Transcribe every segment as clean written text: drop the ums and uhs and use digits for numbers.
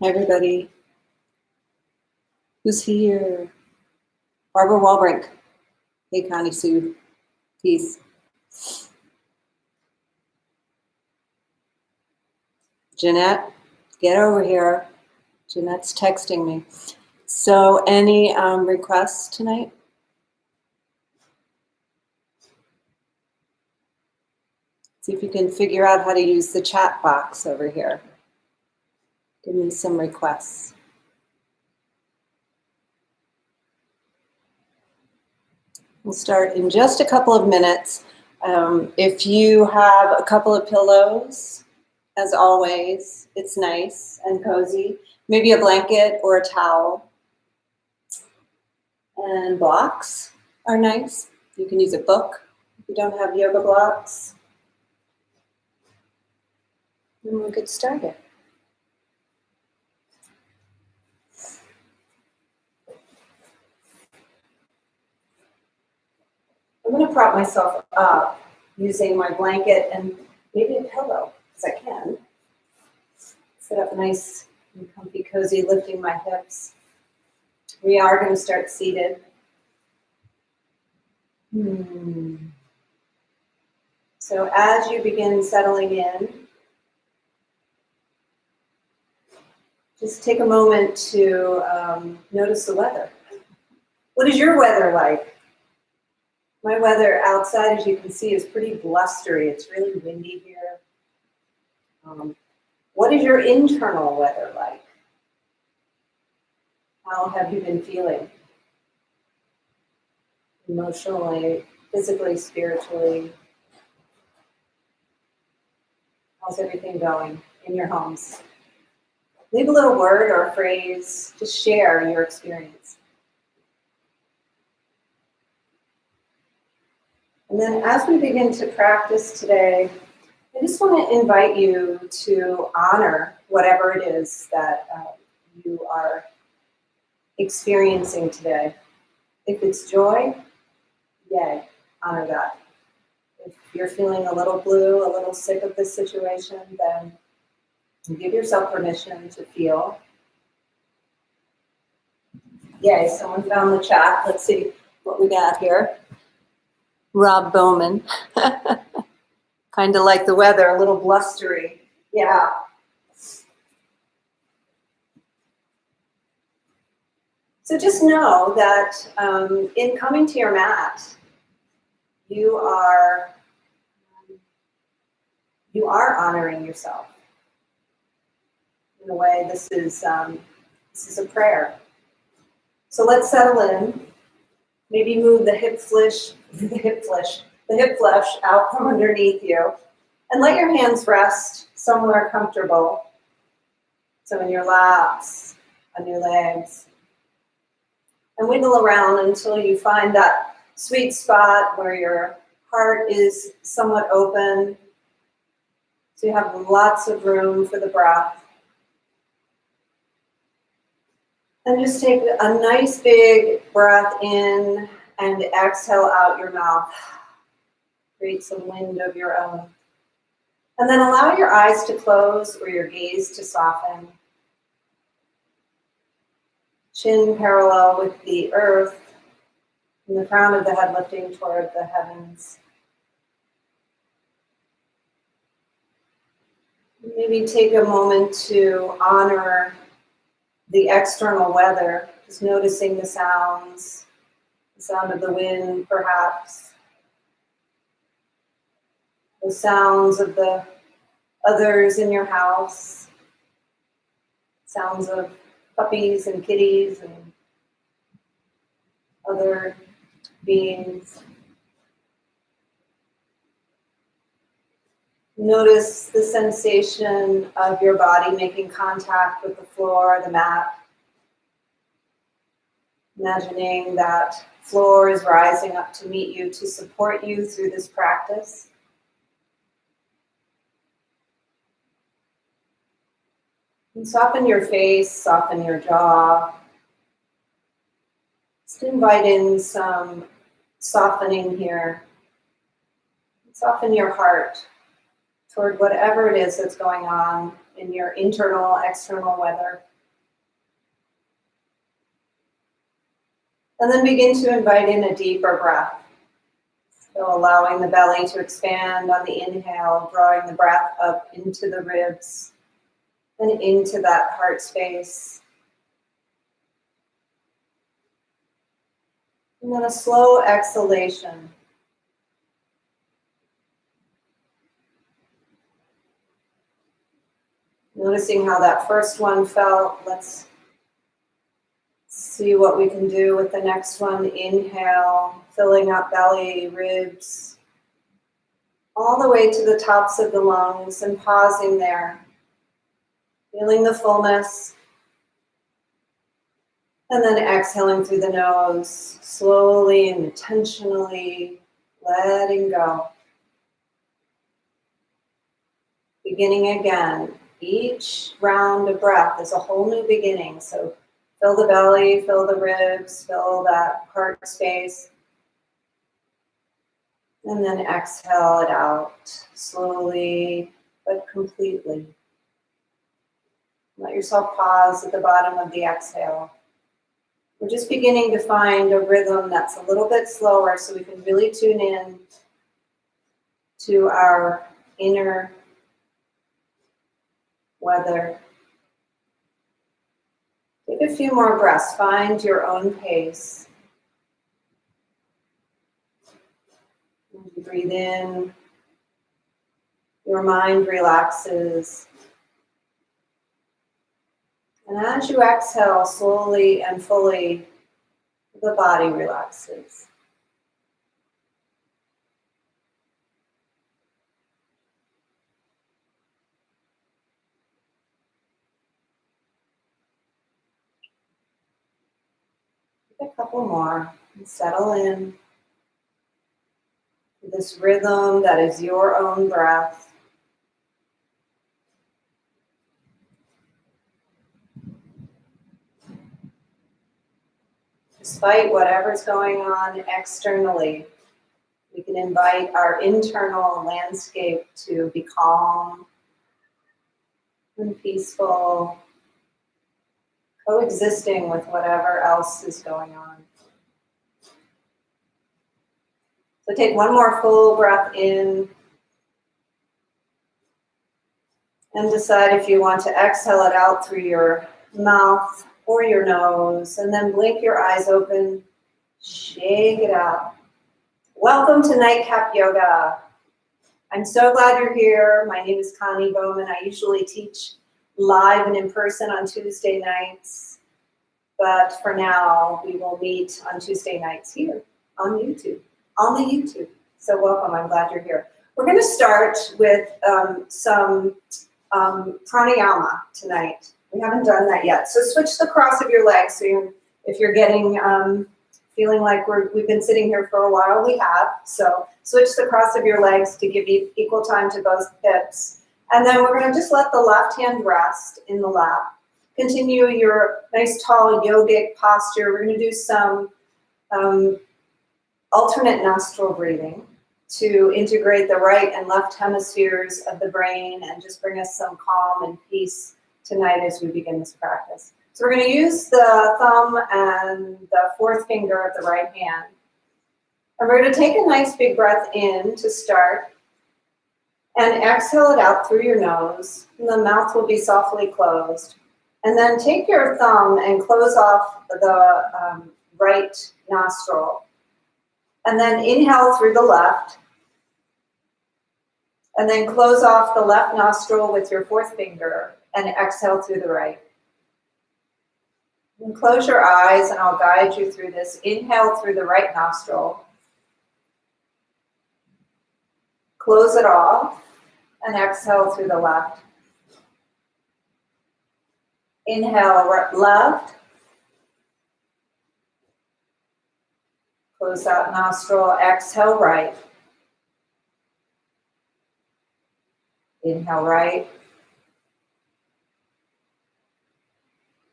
Hi, everybody. Who's here? Barbara Walbrink. Hey, Connie Sue. Peace. Jeanette, get over here. Jeanette's texting me. So, any requests tonight? See if you can figure out how to use the chat box over here. Give me some requests. We'll start in just a couple of minutes. If you have a couple of pillows, as always, it's nice and cozy. Maybe a blanket or a towel. And blocks are nice. You can use a book if you don't have yoga blocks. And we'll get started. I'm going to prop myself up using my blanket and maybe a pillow, because I can. Set up nice and comfy, cozy, lifting my hips. We are going to start seated. So as you begin settling in, just take a moment to notice the weather. What is your weather like? My weather outside, as you can see, is pretty blustery. It's really windy here. What is your internal weather like? How have you been feeling? Emotionally, physically, spiritually? How's everything going in your homes? Leave a little word or a phrase. Just share your experience. And then as we begin to practice today, I just want to invite you to honor whatever it is that you are experiencing today. If it's joy, yay, honor that. If you're feeling a little blue, a little sick of this situation, then give yourself permission to feel. Yay, someone found the chat. Let's see what we got here. Rob Bowman. Kind of like the weather, a little blustery. Yeah. So just know that in coming to your mat, you are honoring yourself. In a way, this is a prayer. So let's settle in. Maybe move the hip flesh out from underneath you, and let your hands rest somewhere comfortable. So in your laps, on your legs, and wiggle around until you find that sweet spot where your heart is somewhat open, so you have lots of room for the breath. And just take a nice big breath in and exhale out your mouth. Create some wind of your own. And then allow your eyes to close or your gaze to soften. Chin parallel with the earth and the crown of the head lifting toward the heavens. Maybe take a moment to honor the external weather, just noticing the sounds, the sound of the wind perhaps, the sounds of the others in your house, sounds of puppies and kitties and other beings. Notice the sensation of your body making contact with the floor, the mat. Imagining that floor is rising up to meet you, to support you through this practice. And soften your face, soften your jaw. Just invite in some softening here. Soften your heart toward whatever it is that's going on in your internal, external weather. And then begin to invite in a deeper breath. So allowing the belly to expand on the inhale, drawing the breath up into the ribs and into that heart space. And then a slow exhalation. Noticing how that first one felt. Let's see what we can do with the next one. Inhale, filling up belly, ribs, all the way to the tops of the lungs, and pausing there. Feeling the fullness. And then exhaling through the nose, slowly and intentionally letting go. Beginning again. Each round of breath is a whole new beginning. So fill the belly, fill the ribs, fill that heart space. And then exhale it out slowly but completely. Let yourself pause at the bottom of the exhale. We're just beginning to find a rhythm that's a little bit slower so we can really tune in to our inner weather. Take a few more breaths. Find your own pace. As you breathe in, your mind relaxes. And as you exhale slowly and fully, the body relaxes. Take a couple more and settle in to this rhythm that is your own breath. Despite whatever's going on externally, we can invite our internal landscape to be calm and peaceful, coexisting with whatever else is going on. So take one more full breath in and decide if you want to exhale it out through your mouth or your nose, and then blink your eyes open, shake it out. Welcome to Nightcap Yoga. I'm so glad you're here. My name is Connie Bowman. I usually teach live and in person on Tuesday nights, but for now, we will meet on Tuesday nights here on YouTube, on the YouTube. So welcome, I'm glad you're here. We're gonna start with some pranayama tonight. We haven't done that yet. So switch the cross of your legs. So if you're getting, feeling like we've been sitting here for a while, we have. So switch the cross of your legs to give you equal time to both hips. And then we're gonna just let the left hand rest in the lap. Continue your nice tall yogic posture. We're gonna do some alternate nostril breathing to integrate the right and left hemispheres of the brain and just bring us some calm and peace tonight as we begin this practice. So we're going to use the thumb and the fourth finger of the right hand. And we're going to take a nice big breath in to start and exhale it out through your nose. And the mouth will be softly closed. And then take your thumb and close off the right nostril. And then inhale through the left. And then close off the left nostril with your fourth finger and exhale through the right. And close your eyes and I'll guide you through this. Inhale through the right nostril. Close it off and exhale through the left. Inhale left. Close out nostril, exhale right. Inhale right.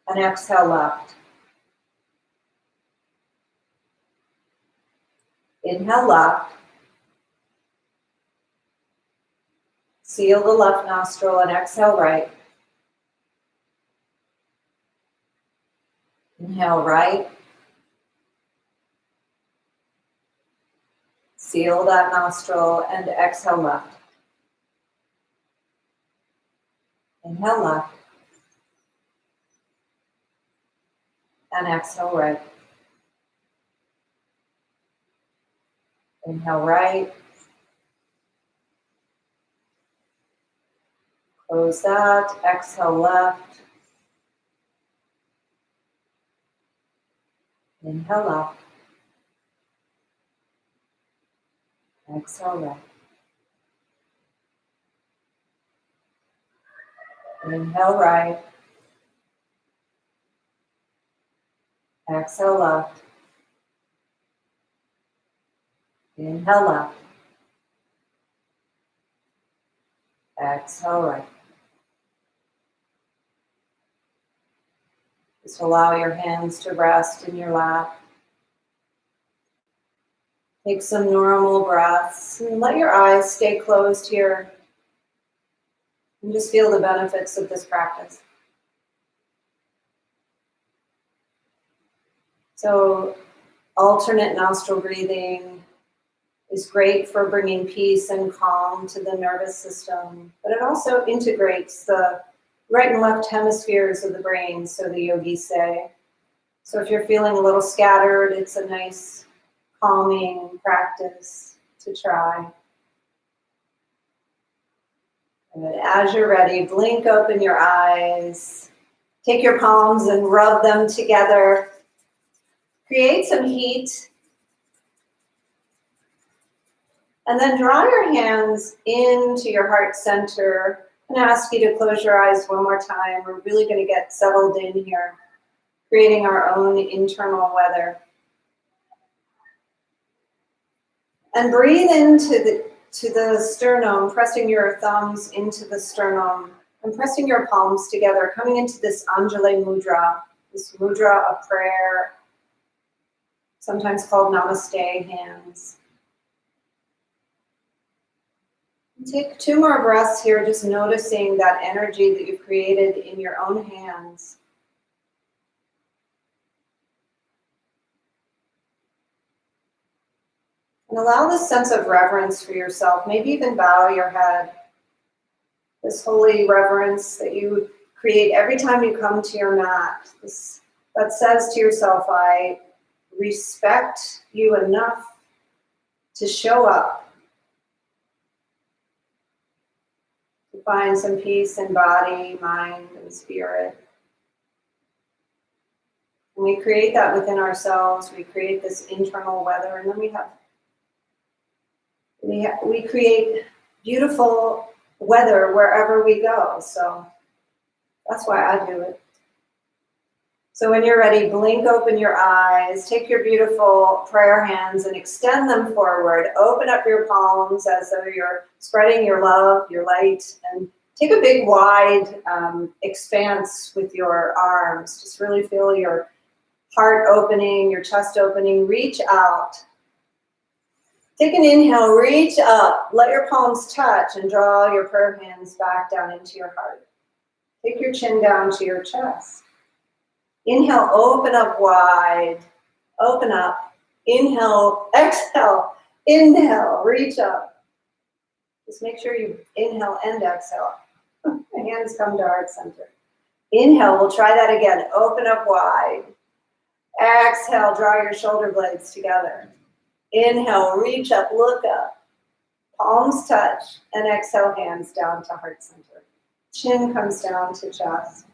And exhale left. Inhale left. Seal the left nostril and exhale right. Inhale right. Seal that nostril and exhale left. Inhale left. And exhale right. Inhale right. Close that. Exhale left. Inhale left. Exhale right. Inhale right. Exhale left. Inhale left. Exhale right. Just allow your hands to rest in your lap. Take some normal breaths and let your eyes stay closed here. And just feel the benefits of this practice. So, alternate nostril breathing is great for bringing peace and calm to the nervous system, but it also integrates the right and left hemispheres of the brain, so the yogis say. So if you're feeling a little scattered, it's a nice calming practice to try. And as you're ready, blink open your eyes. Take your palms and rub them together. Create some heat. And then draw your hands into your heart center. I'm going to ask you to close your eyes one more time. We're really going to get settled in here, creating our own internal weather. And breathe into the sternum, pressing your thumbs into the sternum and pressing your palms together, coming into this Anjali Mudra, this Mudra of Prayer, sometimes called Namaste hands. Take 2 more breaths here, just noticing that energy that you've created in your own hands. And allow this sense of reverence for yourself. Maybe even bow your head. This holy reverence that you create every time you come to your mat. That says to yourself, I respect you enough to show up. To find some peace in body, mind, and spirit. And we create that within ourselves. We create this internal weather, and then we create beautiful weather wherever we go. So that's why I do it. So when you're ready, blink open your eyes, take your beautiful prayer hands and extend them forward. Open up your palms as though you're spreading your love, your light, and take a big wide expanse with your arms. Just really feel your heart opening, your chest opening. Reach out. Take an inhale, reach up, let your palms touch and draw your prayer hands back down into your heart. Take your chin down to your chest. Inhale, open up wide, open up. Inhale, exhale, inhale, reach up. Just make sure you inhale and exhale. The hands come to heart center. Inhale, we'll try that again. Open up wide. Exhale, draw your shoulder blades together. Inhale, reach up, look up. Palms touch, and exhale, hands down to heart center. Chin comes down to chest.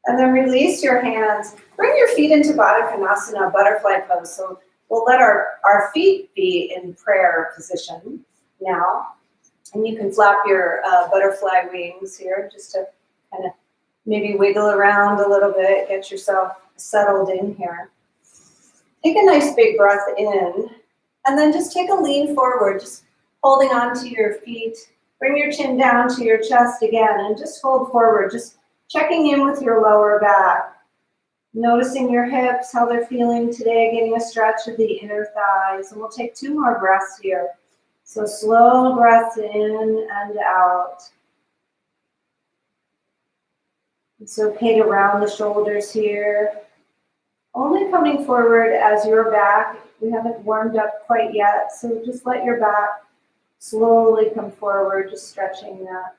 And then release your hands. Bring your feet into Baddha Konasana, butterfly pose. So we'll let our feet be in prayer position now. And you can flap your butterfly wings here just to kind of maybe wiggle around a little bit, get yourself settled in here. Take a nice big breath in, and then just take a lean forward, just holding on to your feet. Bring your chin down to your chest again, and just fold forward, just checking in with your lower back. Noticing your hips, how they're feeling today, getting a stretch of the inner thighs. And we'll take 2 more breaths here. So slow breaths in and out. It's okay to round the shoulders here. Only coming forward as your back, we haven't warmed up quite yet, so just let your back slowly come forward, just stretching that.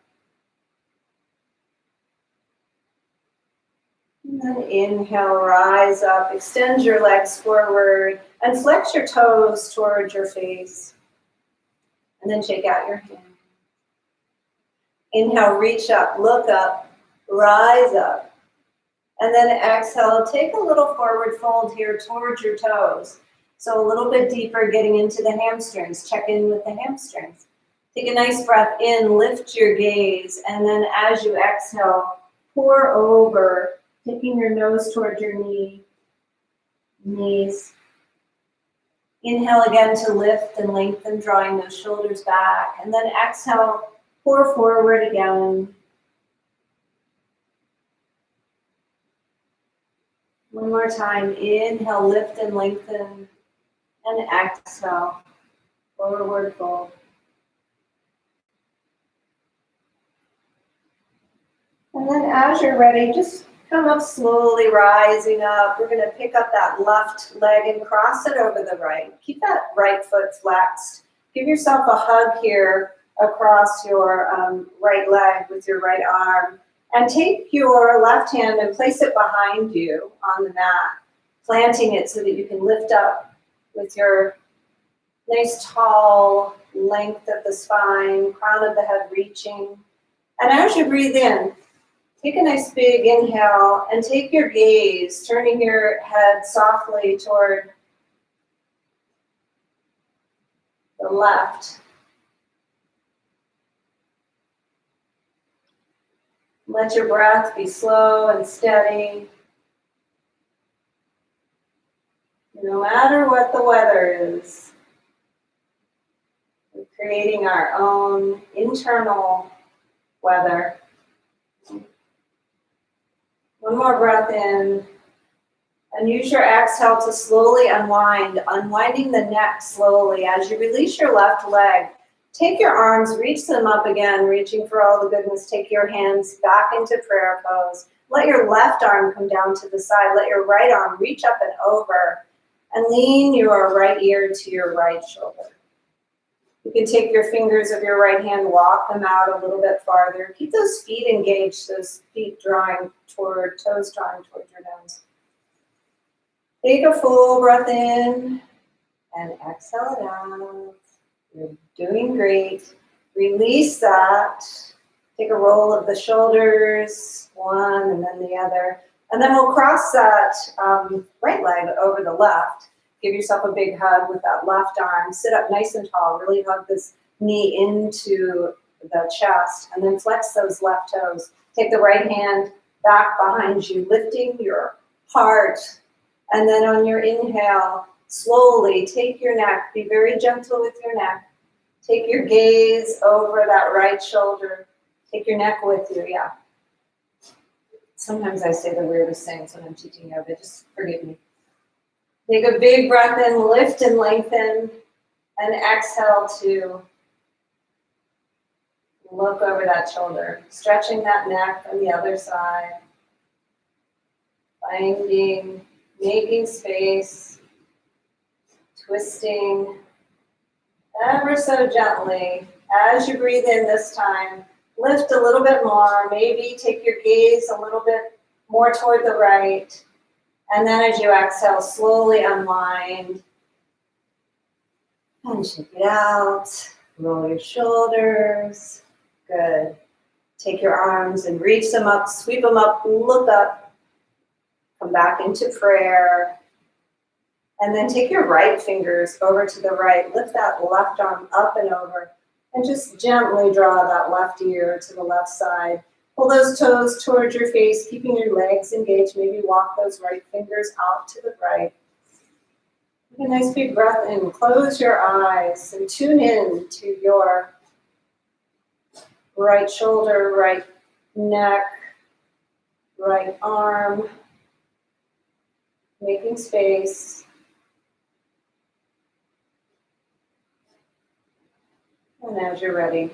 And then inhale, rise up, extend your legs forward, and flex your toes towards your face. And then shake out your hand. Inhale, reach up, look up, rise up. And then exhale, take a little forward fold here towards your toes. So a little bit deeper, getting into the hamstrings. Check in with the hamstrings. Take a nice breath in, lift your gaze, and then as you exhale, pour over, taking your nose towards your knees. Inhale again to lift and lengthen, drawing those shoulders back. And then exhale, pour forward again. One more time. Inhale, lift and lengthen. And exhale, forward fold. And then as you're ready, just come up slowly, rising up. We're going to pick up that left leg and cross it over the right. Keep that right foot flexed. Give yourself a hug here across your right leg with your right arm. And take your left hand and place it behind you on the mat, planting it so that you can lift up with your nice tall length of the spine, crown of the head reaching. And as you breathe in, take a nice big inhale and take your gaze, turning your head softly toward the left. Let your breath be slow and steady. No matter what the weather is, we're creating our own internal weather. One more breath in, and use your exhale to slowly unwind, unwinding the neck slowly. As you release your left leg, take your arms, reach them up again, reaching for all the goodness. Take your hands back into prayer pose. Let your left arm come down to the side. Let your right arm reach up and over, and lean your right ear to your right shoulder. You can take your fingers of your right hand, walk them out a little bit farther. Keep those feet engaged, those feet drawing toward, toes drawing toward your nose. Take a full breath in and exhale it out. You're doing great. Release that. Take a roll of the shoulders, one and then the other. And then we'll cross that right leg over the left. Give yourself a big hug with that left arm. Sit up nice and tall. Really hug this knee into the chest. And then flex those left toes. Take the right hand back behind you, lifting your heart. And then on your inhale, slowly take your neck. Be very gentle with your neck. Take your gaze over that right shoulder. Take your neck with you, yeah. Sometimes I say the weirdest things when I'm teaching yoga. Just forgive me. Take a big breath in, lift and lengthen, and exhale to look over that shoulder, stretching that neck on the other side, finding, making space, twisting ever so gently. As you breathe in this time, lift a little bit more, maybe take your gaze a little bit more toward the right. And then as you exhale, slowly unwind and shake it out. Roll your shoulders. Good. Take your arms and reach them up, sweep them up, look up. Come back into prayer. And then take your right fingers over to the right. Lift that left arm up and over. And just gently draw that left ear to the left side. Pull those toes towards your face, keeping your legs engaged. Maybe walk those right fingers out to the right. Take a nice big breath in. Close your eyes and tune in to your right shoulder, right neck, right arm. Making space. And as you're ready,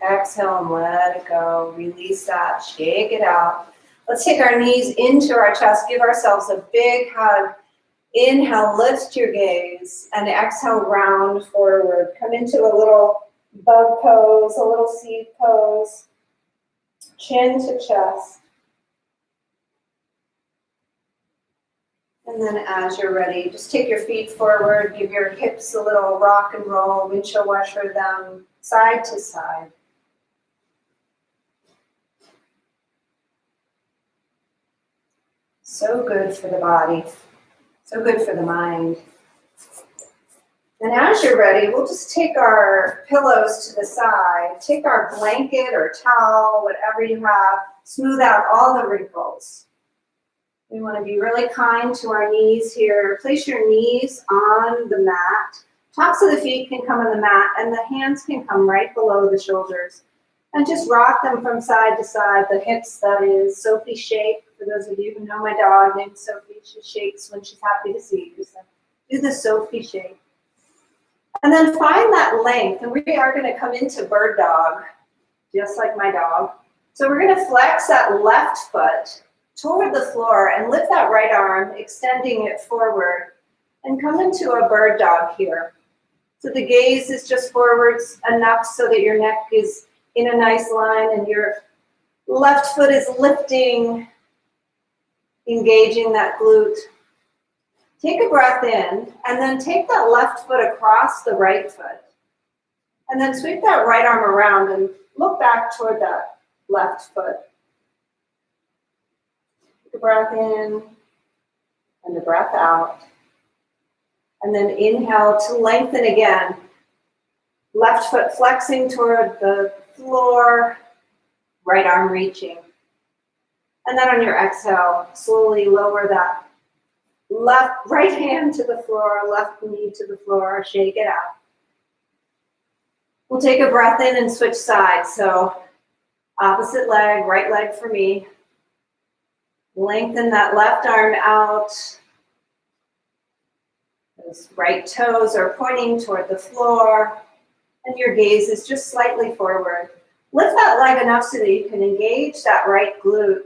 exhale and let it go. Release that, shake it out. Let's take our knees into our chest, give ourselves a big hug, Inhale, lift your gaze, and exhale, round forward. Come into a little bug pose, a little seed pose, chin to chest. And then as you're ready, just take your feet forward, give your hips a little rock and roll, windshield washer them side to side. So good for the body, so good for the mind. And as you're ready, we'll just take our pillows to the side, take our blanket or towel, whatever you have, smooth out all the wrinkles. We want to be really kind to our knees here. Place your knees on the mat. Tops of the feet can come on the mat, and the hands can come right below the shoulders. And just rock them from side to side, the hips, that is. Sophie shake, for those of you who know my dog named Sophie, she shakes when she's happy to see you. So do the Sophie shake. And then find that length, and we are going to come into bird dog, just like my dog. So we're going to flex that left foot toward the floor and lift that right arm, extending it forward, and come into a bird dog here. So the gaze is just forwards enough so that your neck is in a nice line and your left foot is lifting, engaging that glute. Take a breath in, and then take that left foot across the right foot. And then sweep that right arm around and look back toward that left foot. Take a breath in and a breath out. And then inhale to lengthen again. Left foot flexing toward the floor, right arm reaching. And then on your exhale, slowly lower that right hand to the floor, left knee to the floor, shake it out. We'll take a breath in and switch sides. So opposite leg, right leg for me. Lengthen that left arm out. Those right toes are pointing toward the floor, and your gaze is just slightly forward. Lift that leg enough so that you can engage that right glute.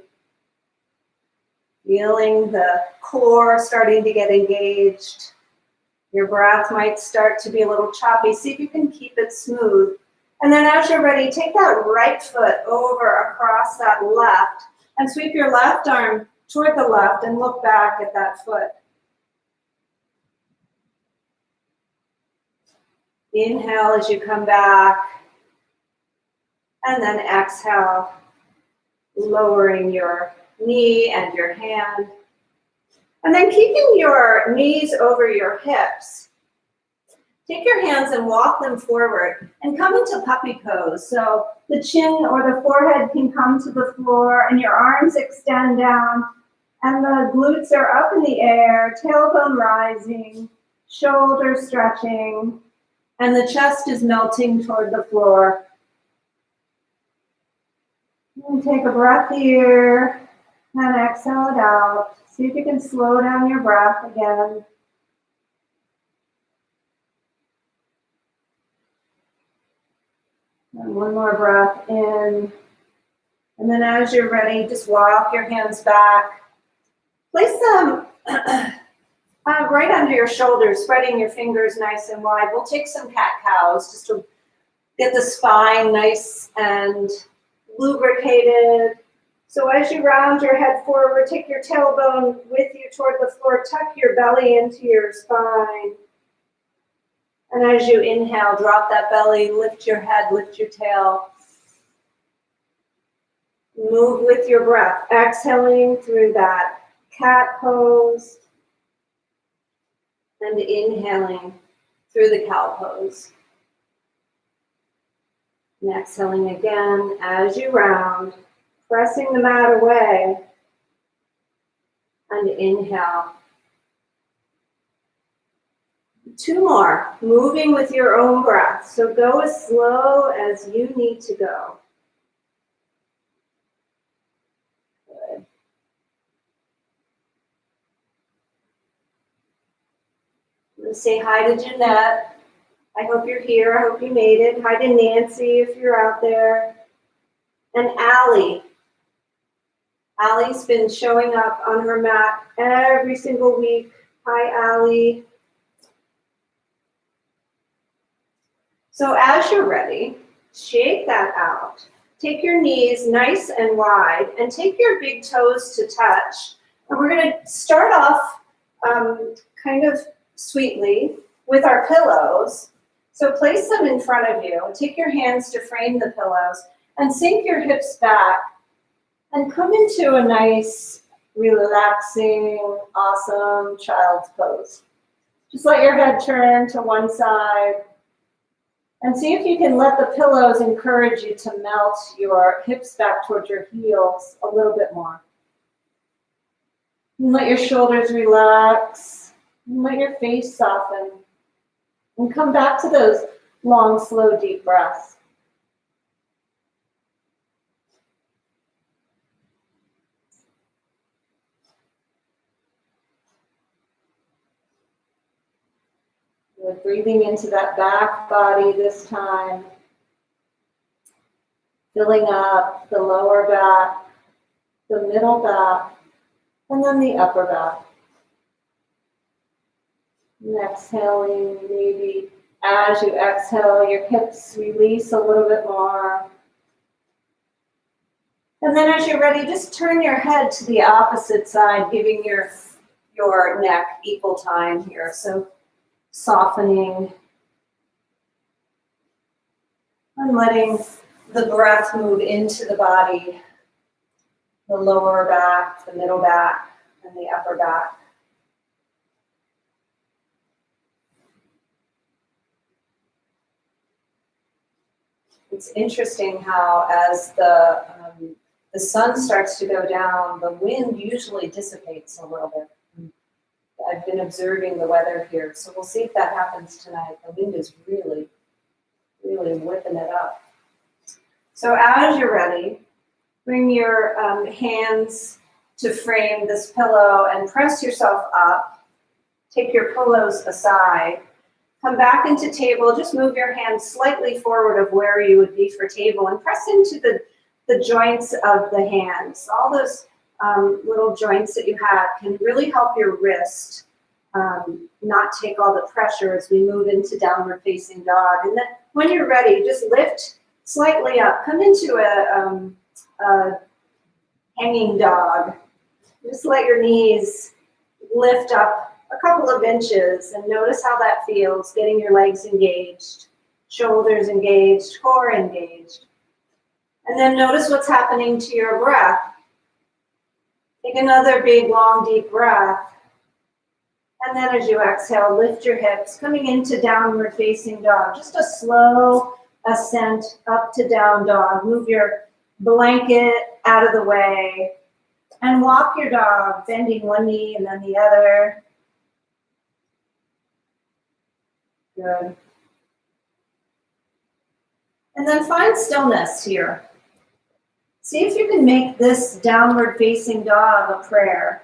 Feeling the core starting to get engaged. Your breath might start to be a little choppy. See if you can keep it smooth. And then as you're ready, take that right foot over across that left and sweep your left arm toward the left and look back at that foot. Inhale as you come back. And then exhale, lowering your knee and your hand. And then keeping your knees over your hips. Take your hands and walk them forward and come into puppy pose. So the chin or the forehead can come to the floor and your arms extend down and the glutes are up in the air, tailbone rising, shoulders stretching, and the chest is melting toward the floor. And take a breath here and exhale it out. See if you can slow down your breath again. And one more breath in. And then as you're ready, just walk your hands back. Place them right under your shoulders, spreading your fingers nice and wide. We'll take some cat-cows just to get the spine nice and lubricated. So as you round your head forward, take your tailbone with you toward the floor, tuck your belly into your spine. And as you inhale, drop that belly, lift your head, lift your tail. Move with your breath, exhaling through that cat pose and inhaling through the cow pose. And exhaling again as you round, pressing the mat away, and inhale. 2 more, moving with your own breath. So go as slow as you need to go. Good. I'm going to say hi to Jeanette. I hope you're here. I hope you made it. Hi to Nancy if you're out there. And Allie. Allie's been showing up on her mat every single week, Hi, Allie. So as you're ready, shake that out. Take your knees nice and wide and take your big toes to touch. And we're going to start off kind of sweetly with our pillows. So place them in front of you. Take your hands to frame the pillows and sink your hips back and come into a nice, relaxing, awesome child's pose. Just let your head turn to one side. And see if you can let the pillows encourage you to melt your hips back towards your heels a little bit more. And let your shoulders relax. And let your face soften. And come back to those long, slow, deep breaths. We're breathing into that back body this time. Filling up the lower back, the middle back, and then the upper back. And exhaling, maybe as you exhale, your hips release a little bit more. And then as you're ready, just turn your head to the opposite side, giving your neck equal time here. So softening and letting the breath move into the body, the lower back, the middle back, and the upper back. It's interesting how as the sun starts to go down, the wind usually dissipates a little bit. I've been observing the weather here, so we'll see if that happens tonight. The wind is really, really whipping it up. So as you're ready, bring your hands to frame this pillow and press yourself up. Take your pillows aside. Come back into table. Just move your hands slightly forward of where you would be for table and press into the joints of the hands. All those little joints that you have can really help your wrist not take all the pressure as we move into downward facing dog. And then when you're ready, just lift slightly up. Come into a hanging dog. Just let your knees lift up a couple of inches and notice how that feels, getting your legs engaged, shoulders engaged, core engaged. And then notice what's happening to your breath. Take another big, long, deep breath. And then as you exhale, lift your hips, coming into downward facing dog. Just a slow ascent up to down dog. Move your blanket out of the way and walk your dog, bending one knee and then the other. Good. And then find stillness here. See if you can make this downward facing dog a prayer.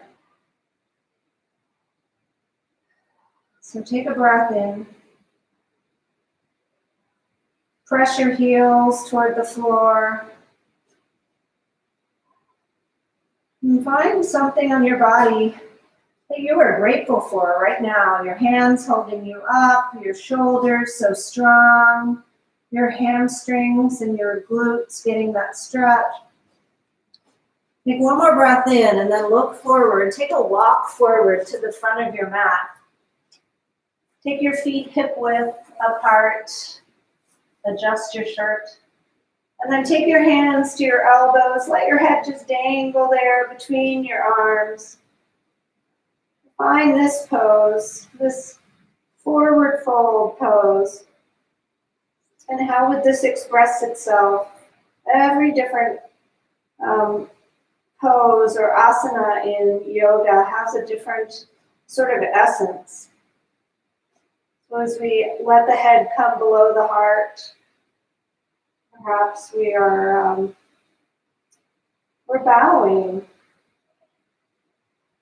So take a breath in. Press your heels toward the floor. And find something on your body that you are grateful for right now. Your hands holding you up, your shoulders so strong, your hamstrings and your glutes getting that stretch. Take one more breath in and then look forward. Take a walk forward to the front of your mat. Take your feet hip width apart. Adjust your shirt. And then take your hands to your elbows. Let your head just dangle there between your arms. Find this pose, this forward fold pose. And how would this express itself? Every different pose or asana in yoga has a different sort of essence. So as we let the head come below the heart, perhaps we're bowing,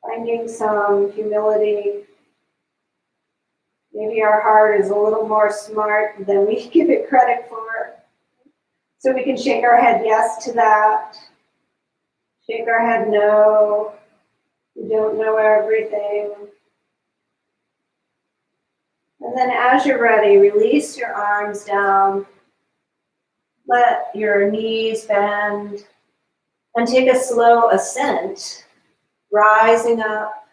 finding some humility. Maybe our heart is a little more smart than we give it credit for. So we can shake our head yes to that. Shake our head no. We don't know everything. And then as you're ready, release your arms down. Let your knees bend. And take a slow ascent, rising up,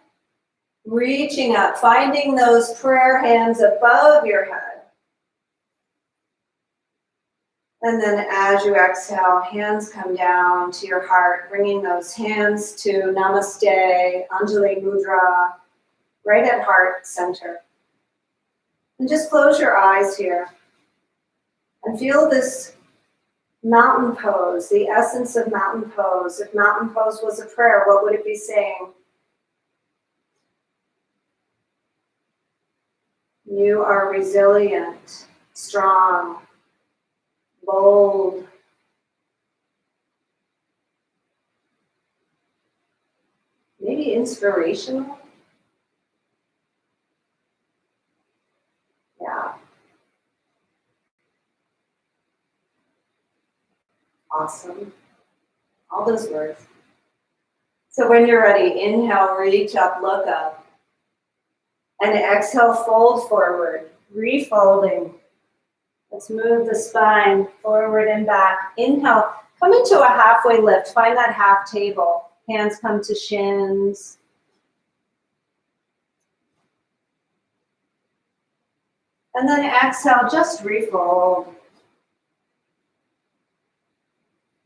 reaching up, finding those prayer hands above your head. And then as you exhale, hands come down to your heart, bringing those hands to Namaste, Anjali Mudra, right at heart center. And just close your eyes here and feel this mountain pose, the essence of mountain pose. If mountain pose was a prayer, what would it be saying? You are resilient, strong, bold. Maybe inspirational. Yeah. Awesome. All those words. So when you're ready, inhale, reach up, look up. And exhale, fold forward, refolding. Let's move the spine forward and back. Inhale, come into a halfway lift. Find that half table. Hands come to shins. And then exhale, just refold.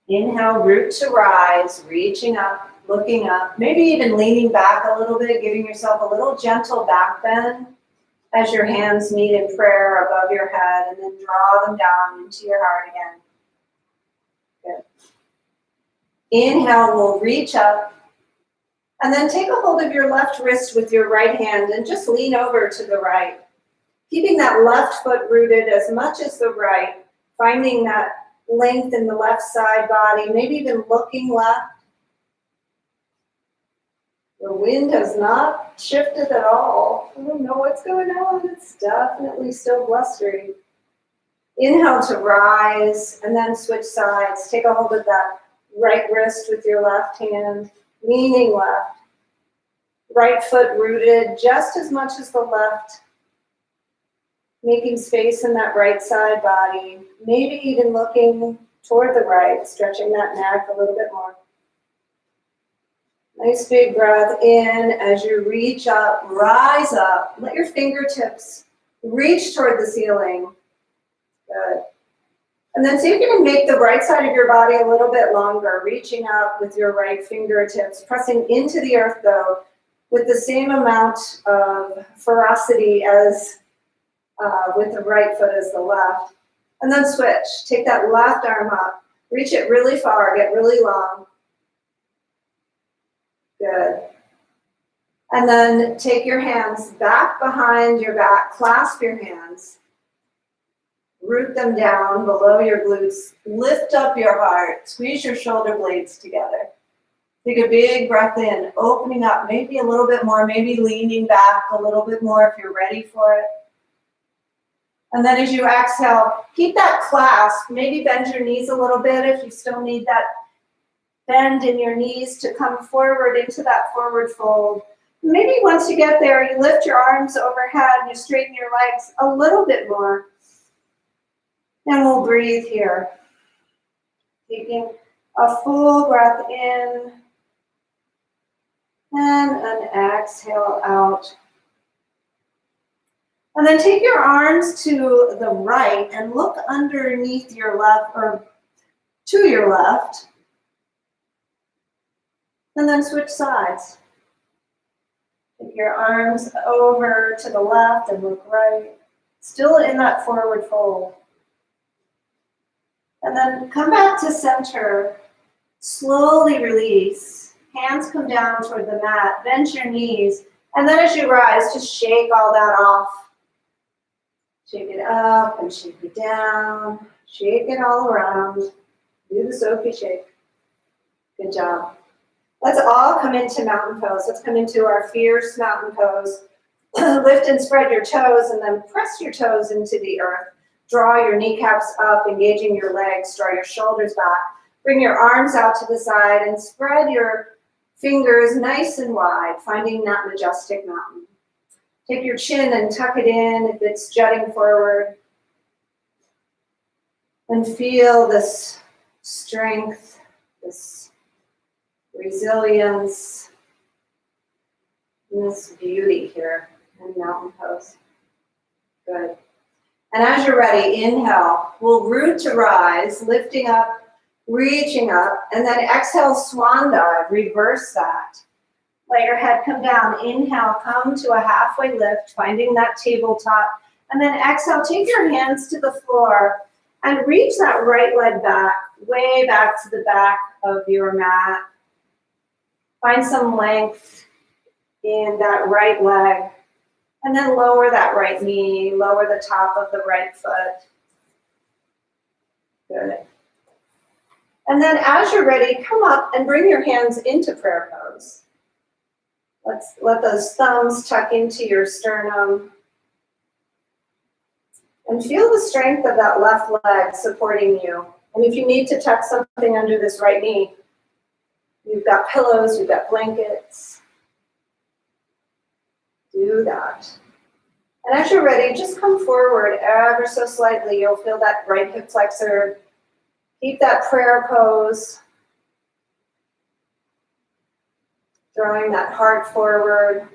Inhale, root to rise, reaching up, looking up, maybe even leaning back a little bit, giving yourself a little gentle back bend as your hands meet in prayer above your head, and then draw them down into your heart again. Good. Inhale, we'll reach up, and then take a hold of your left wrist with your right hand and just lean over to the right. Keeping that left foot rooted as much as the right, finding that length in the left side body, maybe even looking left. The wind has not shifted at all. I don't know what's going on. It's definitely still blustery. Inhale to rise and then switch sides. Take a hold of that right wrist with your left hand, leaning left. Right foot rooted just as much as the left. Making space in that right side body. Maybe even looking toward the right, stretching that neck a little bit more. Nice big breath in as you reach up, rise up. Let your fingertips reach toward the ceiling. Good. And then see if you can make the right side of your body a little bit longer, reaching up with your right fingertips, pressing into the earth though, with the same amount of ferocity as with the right foot as the left. And then switch. Take that left arm up, reach it really far, get really long. Good. And then take your hands back behind your back, clasp your hands, root them down below your glutes, lift up your heart, squeeze your shoulder blades together. Take a big breath in, opening up, maybe a little bit more, maybe leaning back a little bit more if you're ready for it. And then as you exhale, keep that clasp, maybe bend your knees a little bit if you still need that bend in your knees to come forward into that forward fold. Maybe once you get there, you lift your arms overhead and you straighten your legs a little bit more. And we'll breathe here. Taking a full breath in and an exhale out. And then take your arms to the right and look underneath your left or to your left. And then switch sides. Take your arms over to the left and look right. Still in that forward fold. And then come back to center. Slowly release. Hands come down toward the mat. Bend your knees. And then as you rise, just shake all that off. Shake it up and shake it down. Shake it all around. Do the Sophie shake. Good job. Let's all come into mountain pose. Let's come into our fierce mountain pose. Lift and spread your toes and then press your toes into the earth. Draw your kneecaps up, engaging your legs. Draw your shoulders back. Bring your arms out to the side and spread your fingers nice and wide, finding that majestic mountain. Take your chin and tuck it in if it's jutting forward. And feel this strength, this resilience, and this beauty here in mountain pose. Good. And as you're ready, inhale. We'll root to rise, lifting up, reaching up, and then exhale, swan dive, reverse that. Let your head come down. Inhale, come to a halfway lift, finding that tabletop. And then exhale, take your hands to the floor and reach that right leg back, way back to the back of your mat. Find some length in that right leg. And then lower that right knee, lower the top of the right foot. Good. And then as you're ready, come up and bring your hands into prayer pose. Let those thumbs tuck into your sternum. And feel the strength of that left leg supporting you. And if you need to tuck something under this right knee, you've got pillows, you've got blankets. Do that. And as you're ready, just come forward ever so slightly. You'll feel that right hip flexor. Keep that prayer pose. Throwing that heart forward.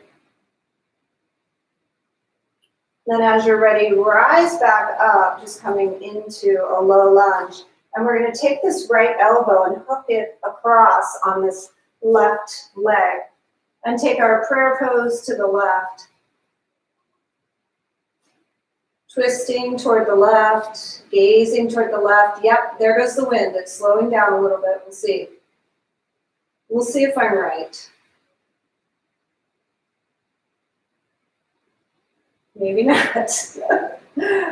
Then as you're ready, rise back up, just coming into a low lunge. And we're going to take this right elbow and hook it across on this left leg. And take our prayer pose to the left. Twisting toward the left, gazing toward the left. Yep, there goes the wind. It's slowing down a little bit. We'll see. We'll see if I'm right. Maybe not.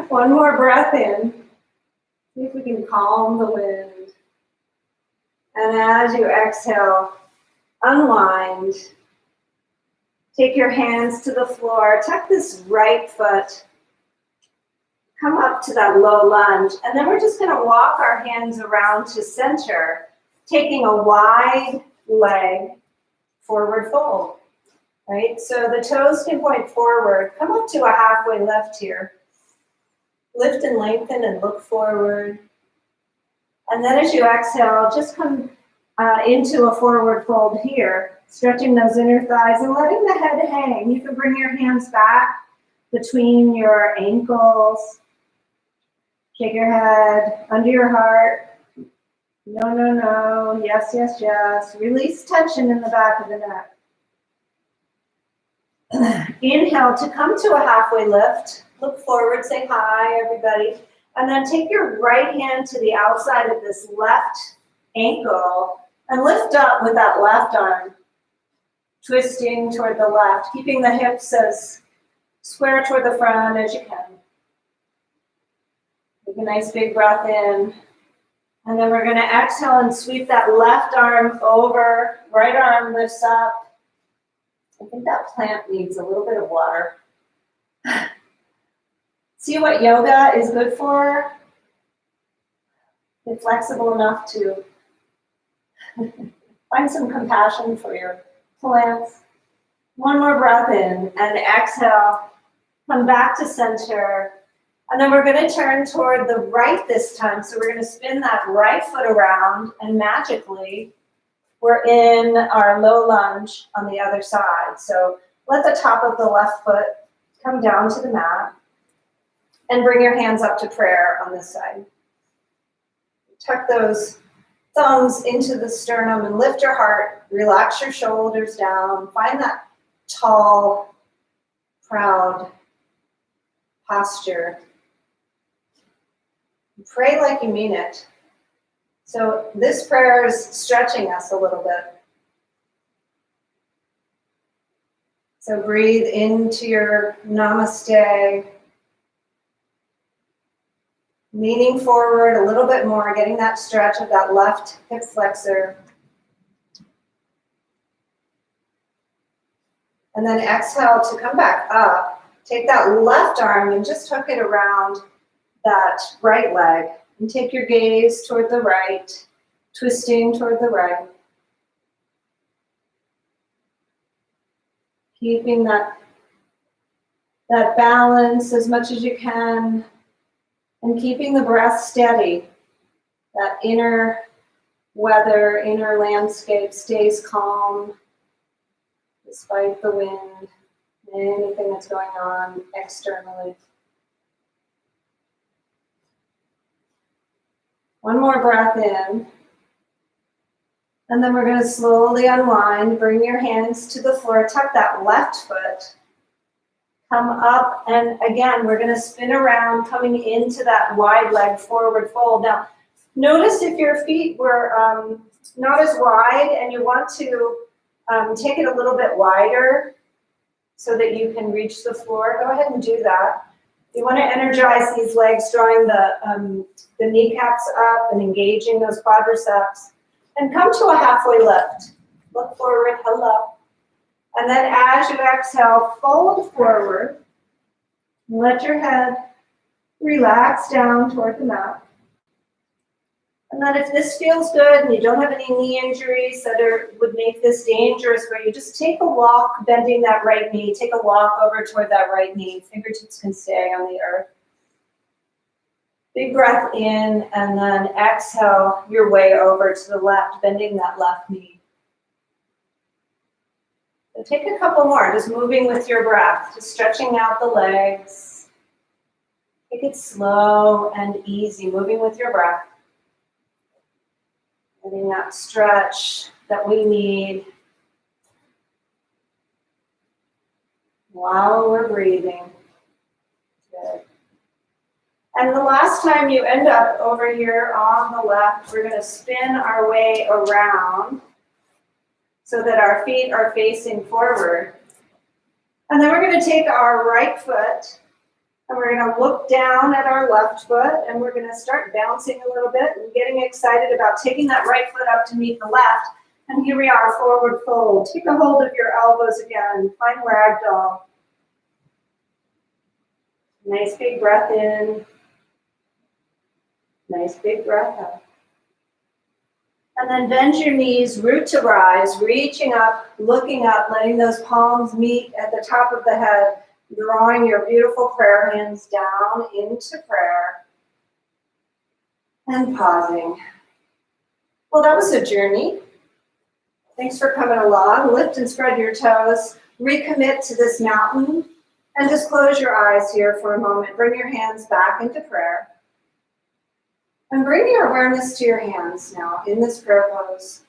One more breath in. See if we can calm the wind. And as you exhale, unwind. Take your hands to the floor. Tuck this right foot. Come up to that low lunge. And then we're just going to walk our hands around to center, taking a wide leg forward fold. Right? So the toes can point forward. Come up to a halfway lift here. Lift and lengthen and look forward. And then as you exhale, just come into a forward fold here, stretching those inner thighs and letting the head hang. You can bring your hands back between your ankles. Shake your head under your heart. No, no, no. Yes, yes, yes. Release tension in the back of the neck. Inhale to come to a halfway lift. Look forward, say hi, everybody. And then take your right hand to the outside of this left ankle and lift up with that left arm, twisting toward the left, keeping the hips as square toward the front as you can. Take a nice big breath in. And then we're going to exhale and sweep that left arm over, right arm lifts up. I think that plant needs a little bit of water. See what yoga is good for? Get flexible enough to find some compassion for your plants. One more breath in and exhale. Come back to center. And then we're going to turn toward the right this time. So we're going to spin that right foot around and magically we're in our low lunge on the other side. So let the top of the left foot come down to the mat and bring your hands up to prayer on this side. Tuck those thumbs into the sternum and lift your heart. Relax your shoulders down. Find that tall, proud posture. Pray like you mean it. So this prayer is stretching us a little bit. So breathe into your namaste. Leaning forward a little bit more, getting that stretch of that left hip flexor. And then exhale to come back up. Take that left arm and just hook it around that right leg. And take your gaze toward the right, twisting toward the right. Keeping that that balance as much as you can, and keeping the breath steady. That inner weather, inner landscape stays calm despite the wind and anything that's going on externally. One more breath in. And then we're going to slowly unwind. Bring your hands to the floor. Tuck that left foot. Come up, and again, we're going to spin around, coming into that wide leg forward fold. Now, notice if your feet were not as wide and you want to take it a little bit wider so that you can reach the floor, go ahead and do that. You want to energize these legs, drawing the kneecaps up and engaging those quadriceps. And come to a halfway lift. Look forward, hello. And then as you exhale, fold forward. Let your head relax down toward the mat. And then if this feels good and you don't have any knee injuries that would make this dangerous for you, just take a walk, bending that right knee. Take a walk over toward that right knee. Fingertips can stay on the earth. Big breath in, and then exhale your way over to the left, bending that left knee. So take a couple more, just moving with your breath, just stretching out the legs. Take it slow and easy, moving with your breath. Getting that stretch that we need while we're breathing. Good. And the last time you end up over here on the left, we're going to spin our way around so that our feet are facing forward. And then we're going to take our right foot and we're going to look down at our left foot, and we're going to start bouncing a little bit and getting excited about taking that right foot up to meet the left. And here we are, forward fold. Take a hold of your elbows again. Find Ragdoll. Nice big breath in. Nice big breath out. And then bend your knees, root to rise, reaching up, looking up, letting those palms meet at the top of the head, drawing your beautiful prayer hands down into prayer, and pausing. Well, that was a journey. Thanks for coming along. Lift and spread your toes. Recommit to this mountain, and just close your eyes here for a moment. Bring your hands back into prayer. And bring your awareness to your hands now in this prayer pose.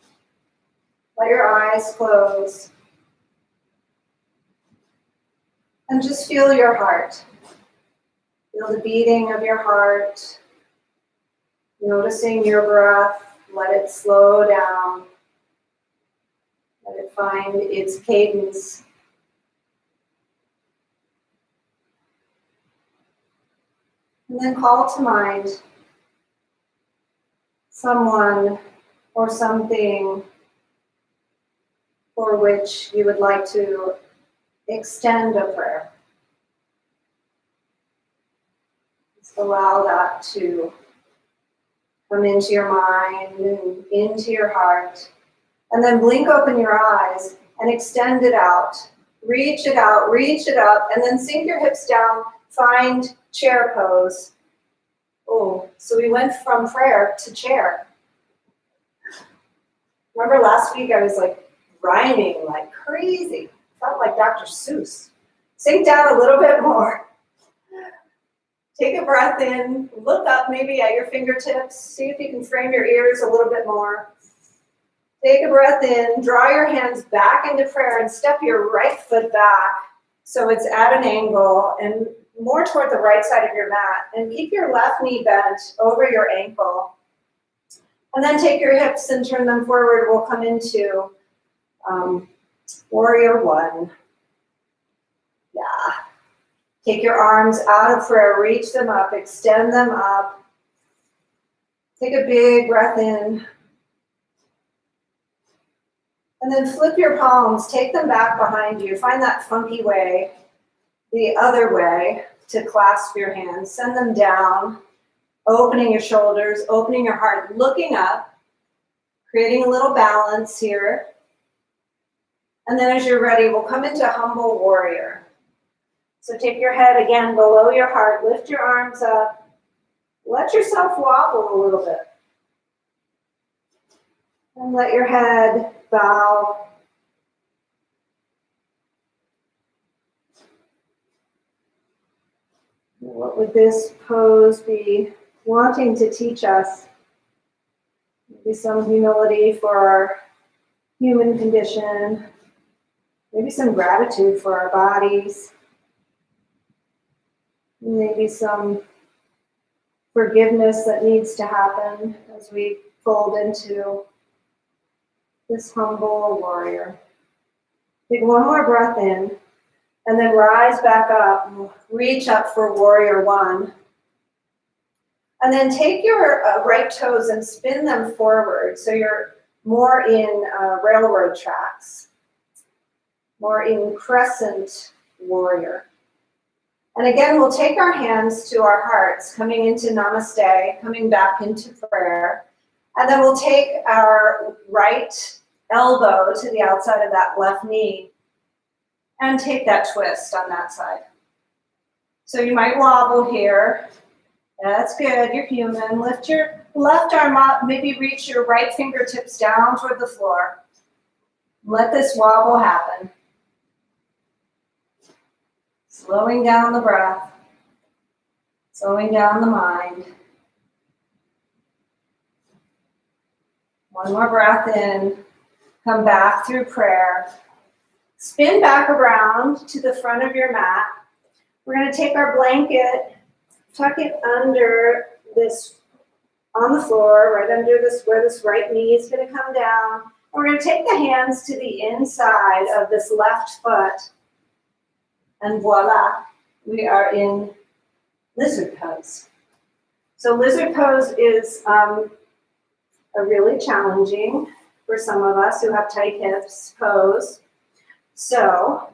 Let your eyes close. And just feel your heart. Feel the beating of your heart. Noticing your breath. Let it slow down. Let it find its cadence. And then call to mind someone or something for which you would like to extend a prayer. Just allow that to come into your mind and into your heart. And then blink open your eyes and extend it out. Reach it out, reach it up, and then sink your hips down. Find chair pose. Oh, so we went from prayer to chair. Remember last week I was like rhyming like crazy. Felt like Dr. Seuss. Sink down a little bit more. Take a breath in. Look up maybe at your fingertips. See if you can frame your ears a little bit more. Take a breath in. Draw your hands back into prayer and step your right foot back so it's at an angle and more toward the right side of your mat, and keep your left knee bent over your ankle. And then take your hips and turn them forward. We'll come into Warrior One. Yeah. Take your arms out of prayer, reach them up, extend them up. Take a big breath in. And then flip your palms, take them back behind you. Find that funky way, the other way, to clasp your hands. Send them down, opening your shoulders, opening your heart, looking up, creating a little balance here. And then as you're ready, we'll come into Humble Warrior. So take your head again below your heart, lift your arms up, let yourself wobble a little bit. And let your head bow. What would this pose be wanting to teach us? Maybe some humility for our human condition, maybe some gratitude for our bodies, maybe some forgiveness that needs to happen as we fold into this humble warrior. Take one more breath in, and then rise back up, reach up for warrior one. And then take your right toes and spin them forward so you're more in railroad tracks, more in crescent warrior. And again, we'll take our hands to our hearts, coming into namaste, coming back into prayer. And then we'll take our right elbow to the outside of that left knee and take that twist on that side. So you might wobble here. That's good, you're human. Lift your left arm up, maybe reach your right fingertips down toward the floor. Let this wobble happen. Slowing down the breath, slowing down the mind. One more breath in, come back through prayer. Spin back around to the front of your mat. We're going to take our blanket, tuck it under this, on the floor, right under this, where this right knee is going to come down. We're going to take the hands to the inside of this left foot. And voila, we are in lizard pose. So lizard pose is a really challenging, for some of us who have tight hips, pose. So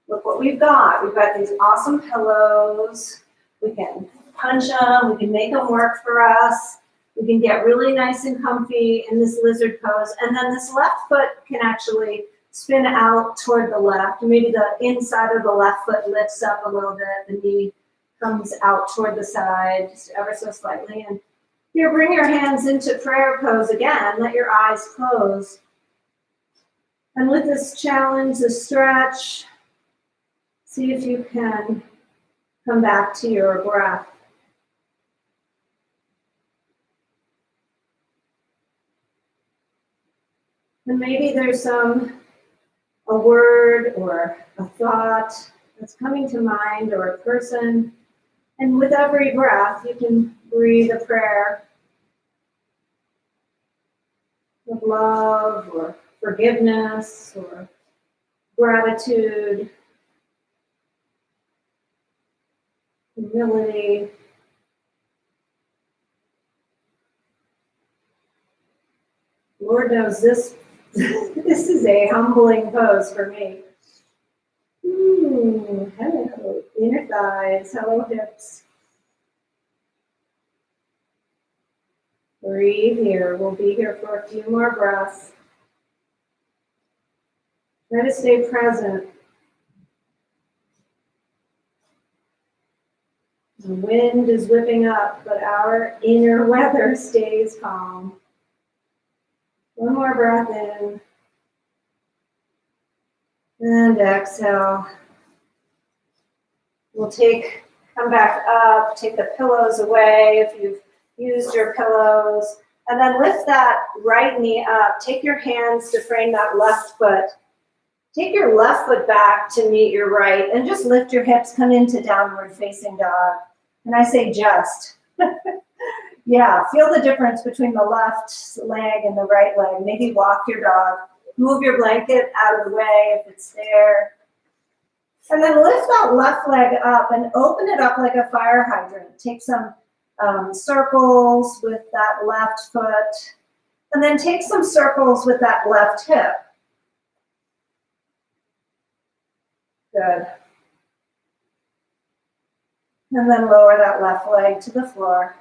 look what we've got. We've got these awesome pillows. We can punch them. We can make them work for us. We can get really nice and comfy in this lizard pose. And then this left foot can actually spin out toward the left. Maybe the inside of the left foot lifts up a little bit. The knee comes out toward the side, just ever so slightly. And here, bring your hands into prayer pose again. Let your eyes close. And with this challenge, this stretch, see if you can come back to your breath. And maybe there's a word or a thought that's coming to mind, or a person. And with every breath, you can breathe a prayer of love or forgiveness or gratitude, humility. Lord knows this this is a humbling pose for me. Hello, inner thighs, hello hips. Breathe here. We'll be here for a few more breaths. Try to stay present. The wind is whipping up, but our inner weather stays calm. One more breath in. And exhale. We'll come back up, take the pillows away if you've used your pillows, and then lift that right knee up. Take your hands to frame that left foot. Take your left foot back to meet your right, and just lift your hips, come into downward facing dog. And I say just. Yeah, feel the difference between the left leg and the right leg. Maybe walk your dog. Move your blanket out of the way if it's there. And then lift that left leg up and open it up like a fire hydrant. Take some circles with that left foot. And then take some circles with that left hip. Good. And then lower that left leg to the floor.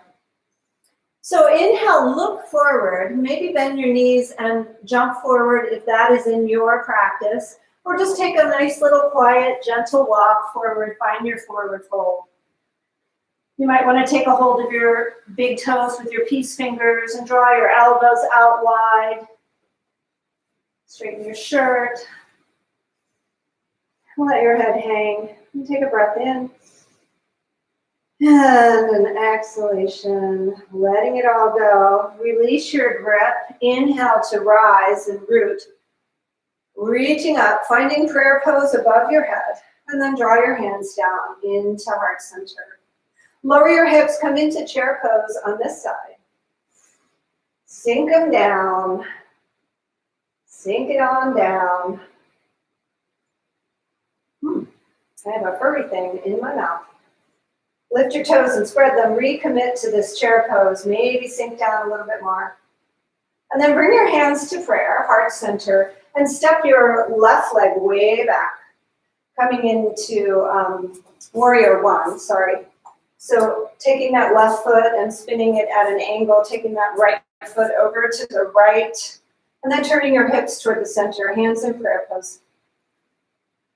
So inhale, look forward, maybe bend your knees and jump forward if that is in your practice. Or just take a nice little quiet, gentle walk forward. Find your forward fold. You might want to take a hold of your big toes with your peace fingers and draw your elbows out wide. Straighten your shirt. Let your head hang. And take a breath in. And an exhalation, letting it all go. Release your grip. Inhale to rise and root. Reaching up, finding prayer pose above your head. And then draw your hands down into heart center. Lower your hips, come into chair pose on this side. Sink them down. Sink it on down. I have a furry thing in my mouth. Lift your toes and spread them. Recommit to this chair pose. Maybe sink down a little bit more. And then bring your hands to prayer, heart center, and step your left leg way back. Coming into warrior one, So taking that left foot and spinning it at an angle, taking that right foot over to the right, and then turning your hips toward the center, hands in prayer pose.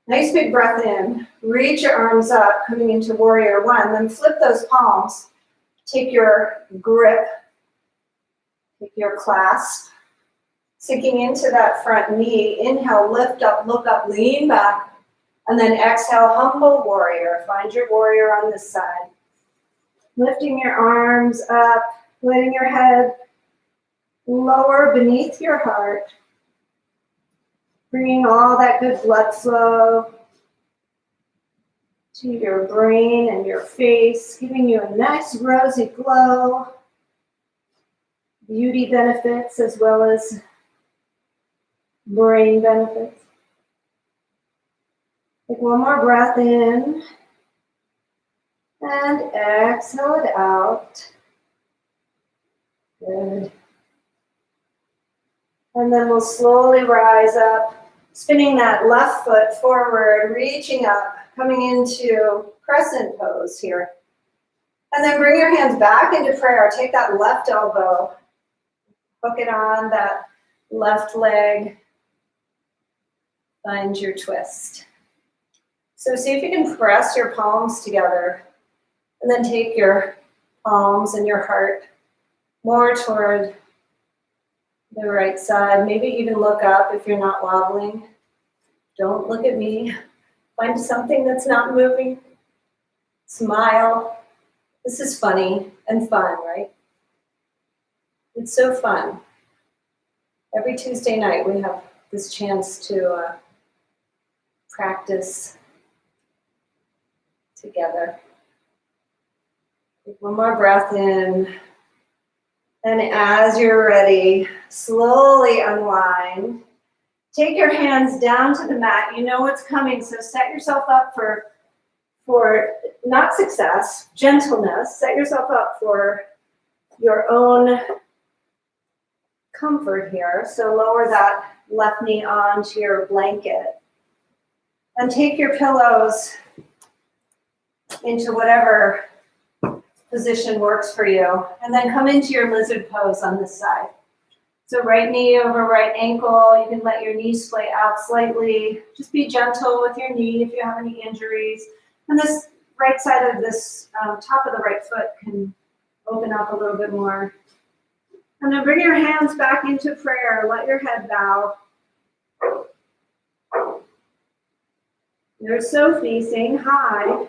Nice big breath in. Reach your arms up, coming into warrior one. Then flip those palms. Take your grip. Take your clasp. Sinking into that front knee. Inhale, lift up, look up, lean back. And then exhale, humble warrior. Find your warrior on this side. Lifting your arms up, letting your head lower beneath your heart. Bringing all that good blood flow to your brain and your face, giving you a nice rosy glow. Beauty benefits as well as brain benefits. Take one more breath in. And exhale it out. Good. And then we'll slowly rise up, spinning that left foot forward, reaching up, coming into crescent pose here. And then bring your hands back into prayer. Take that left elbow, hook it on that left leg. Find your twist. So see if you can press your palms together. And then take your palms and your heart more toward the right side. Maybe even look up if you're not wobbling. Don't look at me. Find something that's not moving. Smile. This is funny and fun, right? It's so fun. Every Tuesday night we have this chance to practice together. Take one more breath in. And as you're ready, slowly unwind. Take your hands down to the mat. You know what's coming, so set yourself up for not success, gentleness. Set yourself up for your own comfort here. So lower that left knee onto your blanket. And take your pillows into whatever position works for you. And then come into your lizard pose on this side. So right knee over right ankle. You can let your knee splay out slightly. Just be gentle with your knee if you have any injuries. And this right side of this top of the right foot can open up a little bit more. And then bring your hands back into prayer. Let your head bow. There's Sophie saying hi.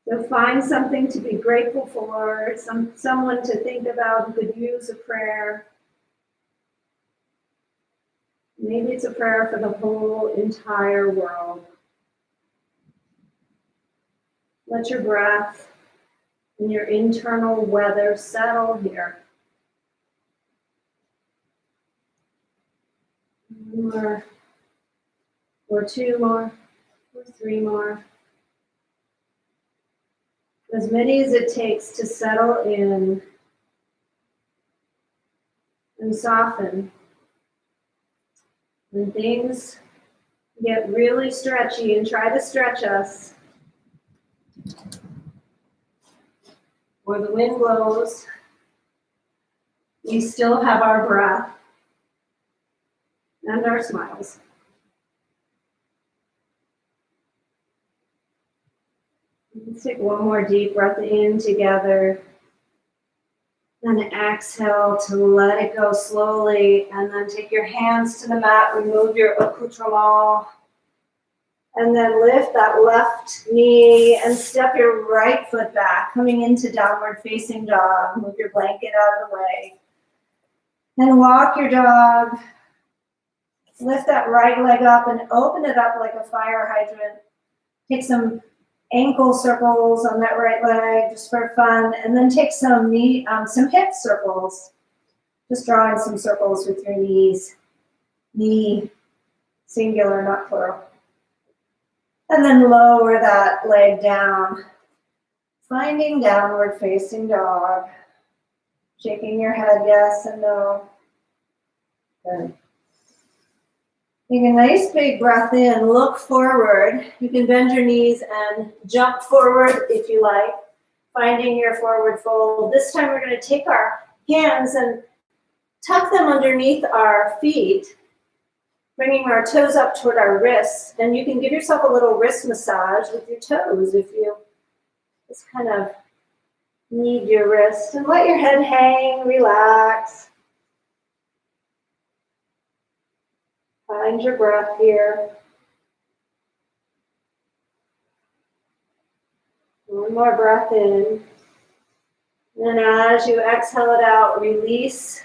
So find something to be grateful for, someone to think about who could use a prayer. Maybe it's a prayer for the whole entire world. Let your breath and your internal weather settle here. One more, or two more, or three more. As many as it takes to settle in and soften. When things get really stretchy and try to stretch us, or the wind blows, we still have our breath. and our smiles. Let's take one more deep breath in together. Then exhale to let it go slowly. And then take your hands to the mat, remove your accoutrement. And then lift that left knee and step your right foot back, coming into downward facing dog. Move your blanket out of the way. And walk your dog. Lift that right leg up and open it up like a fire hydrant. Take some ankle circles on that right leg just for fun. And then take some hip circles. Just drawing some circles with your knees. Knee, singular, not plural. And then lower that leg down. Finding downward facing dog. Shaking your head yes and no. Good. Take a nice big breath in, look forward. You can bend your knees and jump forward if you like, finding your forward fold. This time we're going to take our hands and tuck them underneath our feet, bringing our toes up toward our wrists. And you can give yourself a little wrist massage with your toes if you just kind of need your wrist. And let your head hang, relax. Find your breath here. One more breath in. And as you exhale it out, release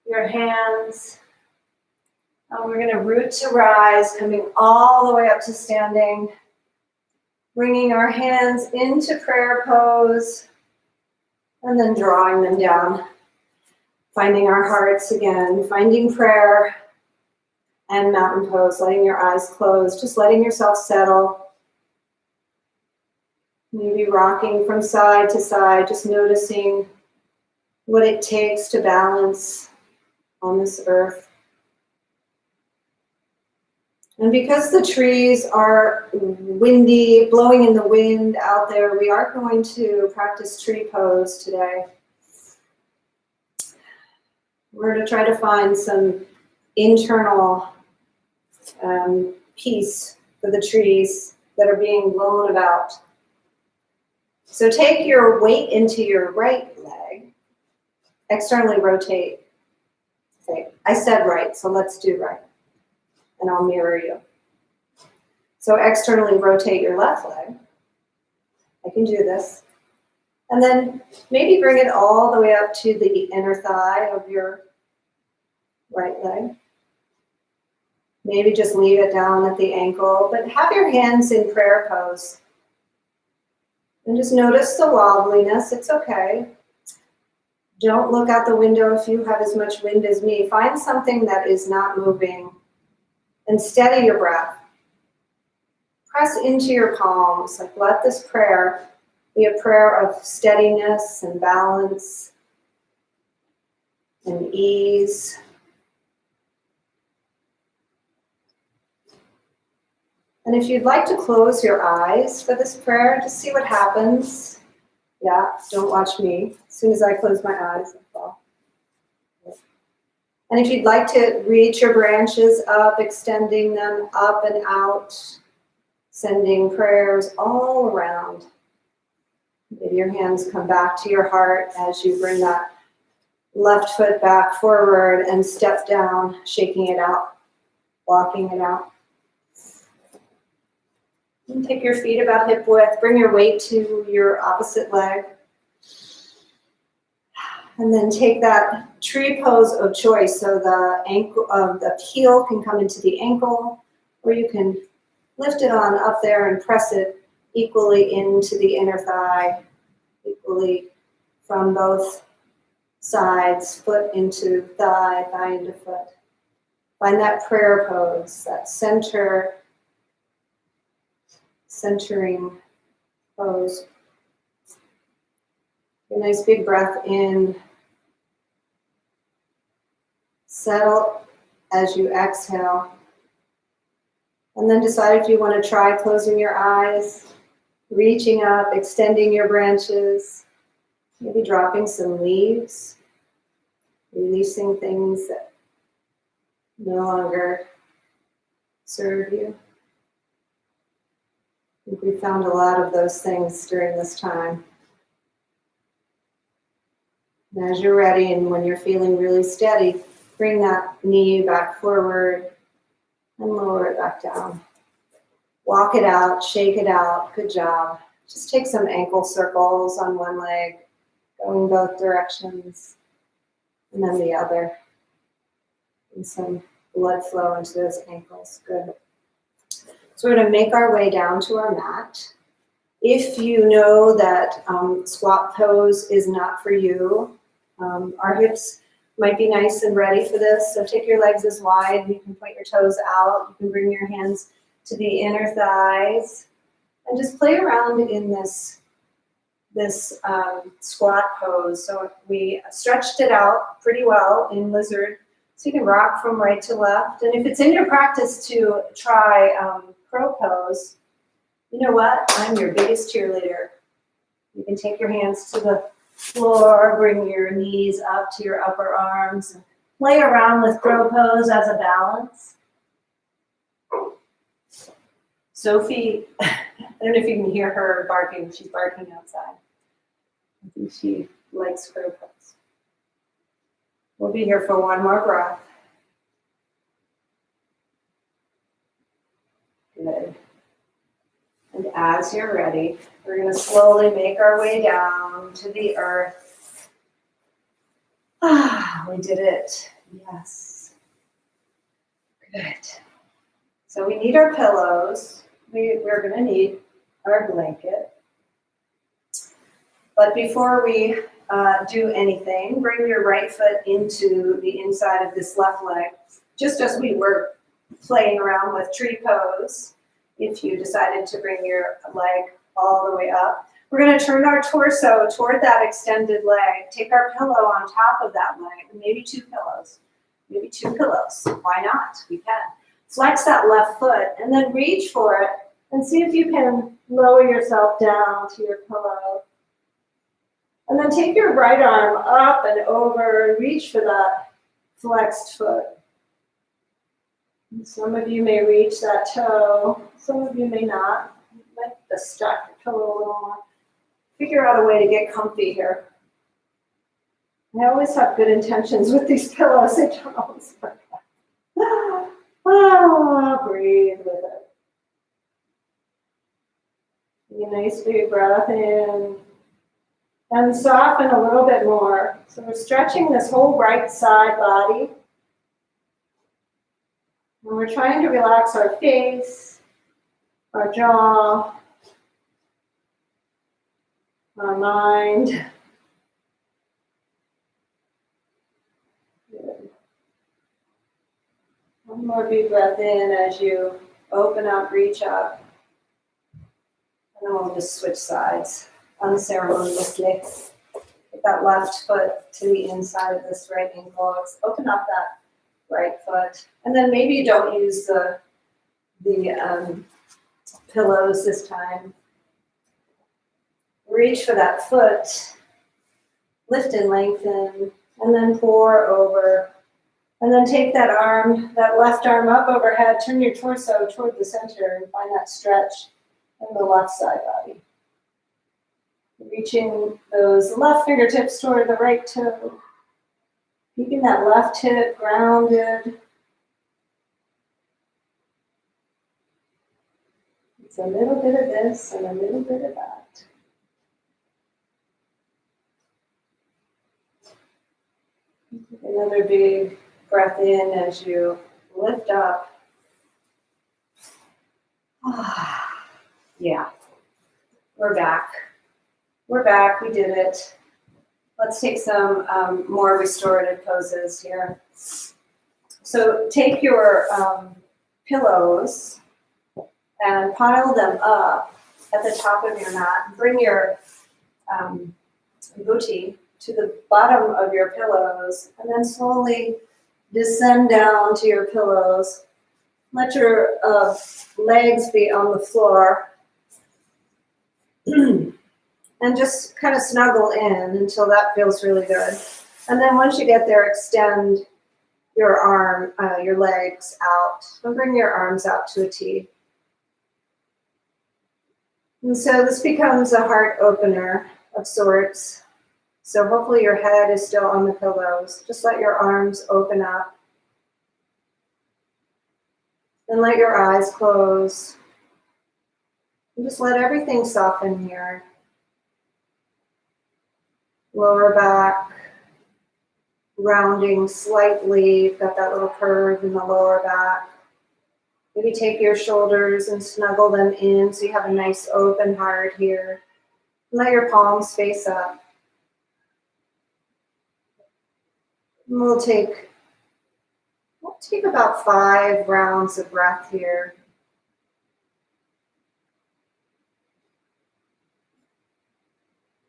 your hands. And we're going to root to rise, coming all the way up to standing. Bringing our hands into prayer pose. And then drawing them down. Finding our hearts again. Finding prayer. And mountain pose, letting your eyes close, just letting yourself settle. Maybe rocking from side to side, just noticing what it takes to balance on this earth. And because the trees are windy, blowing in the wind out there, we are going to practice tree pose today. We're going to try to find some internal peace for the trees that are being blown about. So take your weight into your right leg. Externally rotate. Okay, I said right, so let's do right. And I'll mirror you. So externally rotate your left leg. I can do this. And then maybe bring it all the way up to the inner thigh of your right leg. Maybe just leave it down at the ankle, but have your hands in prayer pose. And just notice the wobbliness, it's okay. Don't look out the window if you have as much wind as me. Find something that is not moving and steady your breath. Press into your palms, like let this prayer be a prayer of steadiness and balance and ease. And if you'd like to close your eyes for this prayer, just see what happens. Yeah, don't watch me. As soon as I close my eyes, I fall. And if you'd like to reach your branches up, extending them up and out, sending prayers all around. Maybe your hands come back to your heart as you bring that left foot back forward and step down, shaking it out, walking it out. And take your feet about hip width, bring your weight to your opposite leg. And then take that tree pose of choice. So the ankle, the heel can come into the ankle, or you can lift it on up there and press it equally into the inner thigh, equally from both sides, foot into thigh, thigh into foot. Find that prayer pose, that centering pose. A nice big breath in. Settle as you exhale. And then decide if you want to try closing your eyes, reaching up, extending your branches, maybe dropping some leaves, releasing things that no longer serve you. I think we found a lot of those things during this time. And as you're ready and when you're feeling really steady, bring that knee back forward and lower it back down. Walk it out, shake it out. Good job. Just take some ankle circles on one leg, going both directions, and then the other. And some blood flow into those ankles. Good. So we're going to make our way down to our mat. If you know that squat pose is not for you, our hips might be nice and ready for this. So take your legs as wide. You can point your toes out. You can bring your hands to the inner thighs. And just play around in this squat pose. So we stretched it out pretty well in lizard. So you can rock from right to left. And if it's in your practice to try crow pose, you know what? I'm your biggest cheerleader. You can take your hands to the floor, bring your knees up to your upper arms, and play around with crow pose as a balance. Sophie, I don't know if you can hear her barking. She's barking outside. I think she likes crow pose. We'll be here for one more breath. Good. And as you're ready, we're going to slowly make our way down to the earth. We did it. Yes. Good. So we need our pillows. We're going to need our blanket. But before we do anything, bring your right foot into the inside of this left leg, just as we were playing around with tree pose. If you decided to bring your leg all the way up, we're going to turn our torso toward that extended leg. Take our pillow on top of that leg, and maybe two pillows. Why not? We can. Flex that left foot, and then reach for it, and see if you can lower yourself down to your pillow. And then take your right arm up and over and reach for that flexed foot. And some of you may reach that toe. Some of you may not. You might have to stack your pillow a little more. Figure out a way to get comfy here. I always have good intentions with these pillows. They don't always work out. Breathe with it. Take a nice big breath in. And soften a little bit more. So we're stretching this whole right side body. And we're trying to relax our face, our jaw, our mind. Good. One more big breath in as you open up, reach up. And then we'll just switch sides unceremoniously. Put that left foot to the inside of this right ankle. Let's open up that right foot. And then maybe you don't use the pillows this time. Reach for that foot. Lift and lengthen. And then pour over. And then take that arm, that left arm up overhead. Turn your torso toward the center and find that stretch in the left side body. Reaching those left fingertips toward the right toe. Keeping that left hip grounded. It's a little bit of this and a little bit of that. Take another big breath in as you lift up. Yeah, we're back. We're back, we did it. Let's take some more restorative poses here. So take your pillows and pile them up at the top of your mat. Bring your booty to the bottom of your pillows and then slowly descend down to your pillows. Let your legs be on the floor. And just kind of snuggle in until that feels really good. And then once you get there, extend your legs out, and bring your arms out to a T. And so this becomes a heart opener of sorts. So hopefully your head is still on the pillows. Just let your arms open up. And let your eyes close. And just let everything soften here. Lower back, rounding slightly. You've got that little curve in the lower back. Maybe take your shoulders and snuggle them in so you have a nice open heart here. And let your palms face up. And we'll take about 5 rounds of breath here.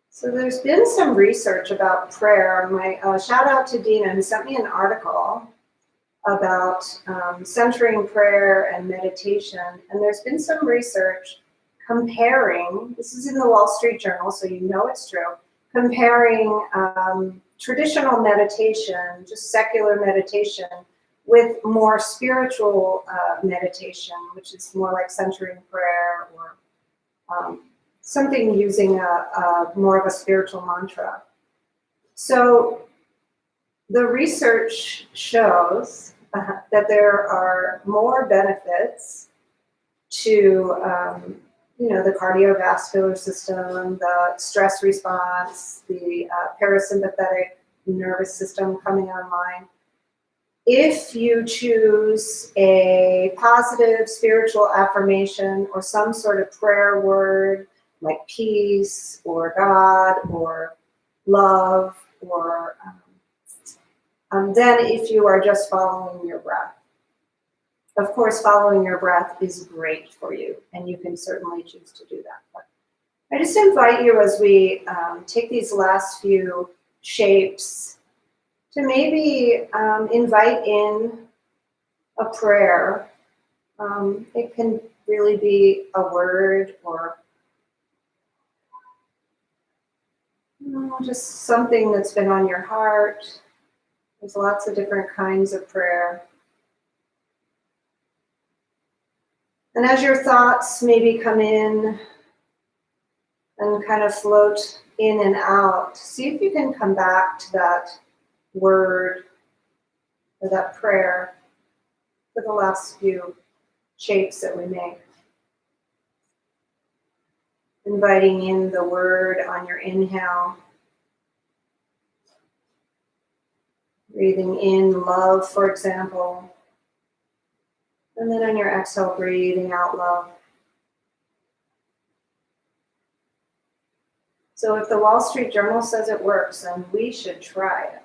So there's been some research about prayer. My shout out to Dina, who sent me an article about centering prayer and meditation. And there's been some research comparing, this is in the Wall Street Journal, so you know it's true, comparing traditional meditation, just secular meditation, with more spiritual meditation, which is more like centering prayer or something using a more of a spiritual mantra. So the research shows that there are more benefits to the cardiovascular system, the stress response, the parasympathetic nervous system coming online. If you choose a positive spiritual affirmation or some sort of prayer word like peace or God or love, or then if you are just following your breath. Of course, following your breath is great for you, and you can certainly choose to do that. But I just invite you as we take these last few shapes to maybe invite in a prayer. It can really be a word or just something that's been on your heart. There's lots of different kinds of prayer. And as your thoughts maybe come in and kind of float in and out, see if you can come back to that word or that prayer for the last few shapes that we make. Inviting in the word on your inhale. Breathing in love, for example. And then on your exhale, breathing out love. So if the Wall Street Journal says it works, then we should try it.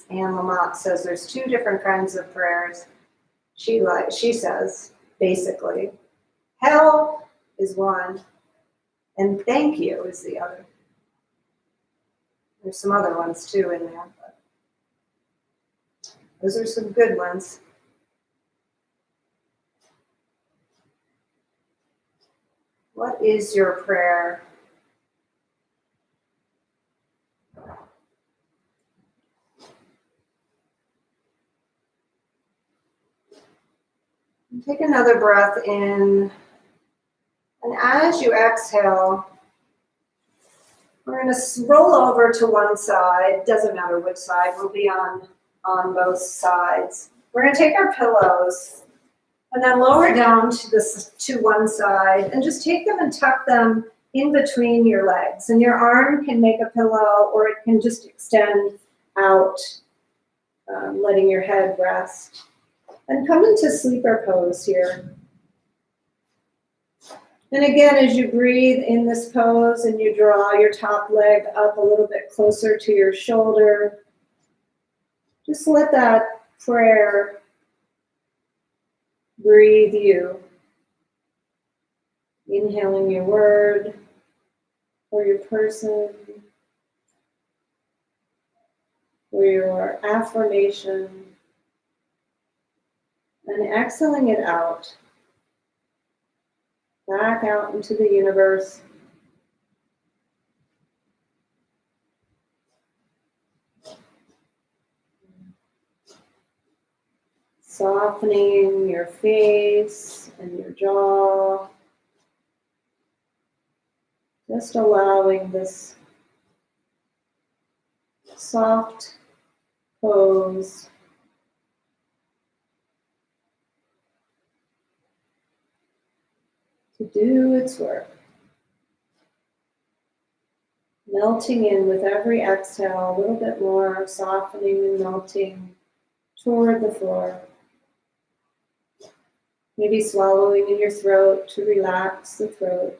Anne Lamott says there's 2 different kinds of prayers. She says, basically, help is one, and thank you is the other. There's some other ones too in there, but those are some good ones. What is your prayer? Take another breath in, and as you exhale, we're going to roll over to one side. Doesn't matter which side, we'll be on both sides. We're going to take our pillows and then lower down to one side and just take them and tuck them in between your legs. And your arm can make a pillow, or it can just extend out, letting your head rest. And come into sleeper pose here. And again, as you breathe in this pose and you draw your top leg up a little bit closer to your shoulder, just let that prayer breathe you. Inhaling your word or your person or your affirmation, and exhaling it out, back out into the universe. Softening your face and your jaw. Just allowing this soft pose to do its work. Melting in with every exhale, a little bit more, softening and melting toward the floor. Maybe swallowing in your throat to relax the throat.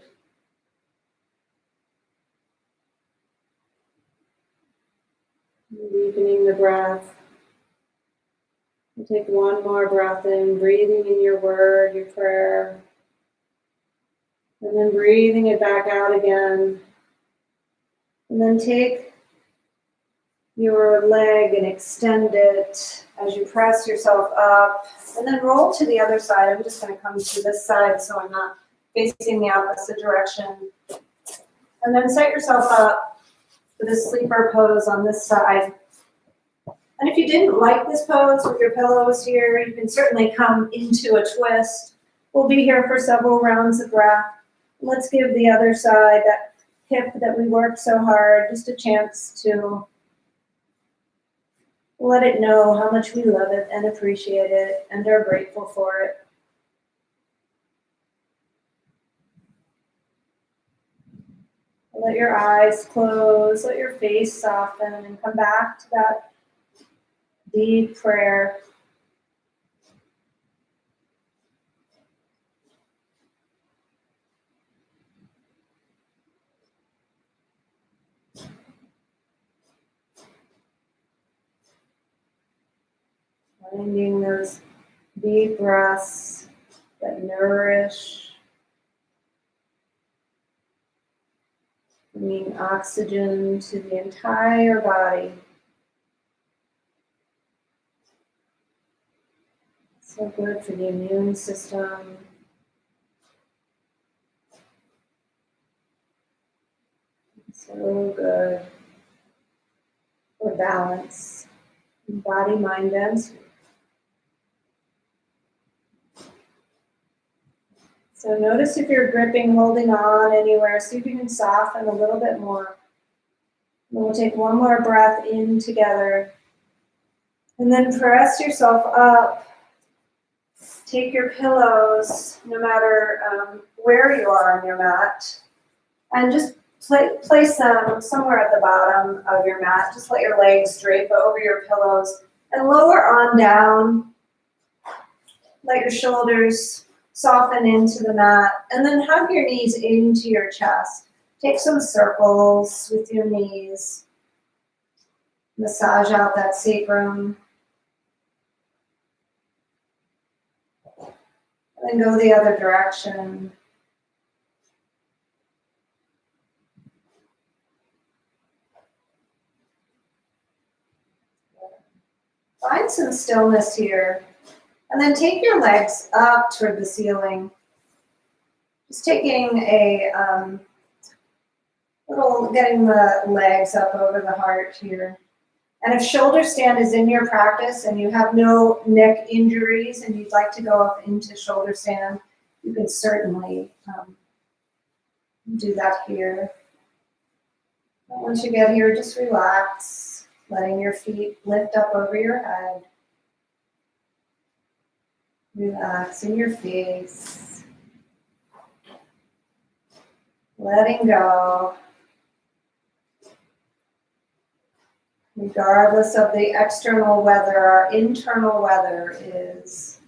Deepening the breath. And take one more breath in, breathing in your word, your prayer. And then breathing it back out again. And then take your leg and extend it as you press yourself up. And then roll to the other side. I'm just going to come to this side so I'm not facing the opposite direction. And then set yourself up for this sleeper pose on this side. And if you didn't like this pose with your pillows here, you can certainly come into a twist. We'll be here for several rounds of breath. Let's give the other side, that hip that we worked so hard, just a chance to let it know how much we love it and appreciate it and are grateful for it. Let your eyes close, let your face soften, and come back to that deep prayer. Finding those deep breaths that nourish, bringing oxygen to the entire body. So good for the immune system. So good for balance in body, mind, and spirit. So notice if you're gripping, holding on anywhere. See if you can soften a little bit more. And we'll take one more breath in together. And then press yourself up. Take your pillows, no matter where you are on your mat, and just place them somewhere at the bottom of your mat. Just let your legs drape over your pillows and lower on down. Let your shoulders soften into the mat, and then hug your knees into your chest. Take some circles with your knees. Massage out that sacrum. And then go the other direction. Find some stillness here. And then take your legs up toward the ceiling. Just taking a getting the legs up over the heart here. And if shoulder stand is in your practice and you have no neck injuries and you'd like to go up into shoulder stand, you can certainly do that here. And once you get here, just relax, letting your feet lift up over your head. Relaxing your face. Letting go. Regardless of the external weather, our internal weather is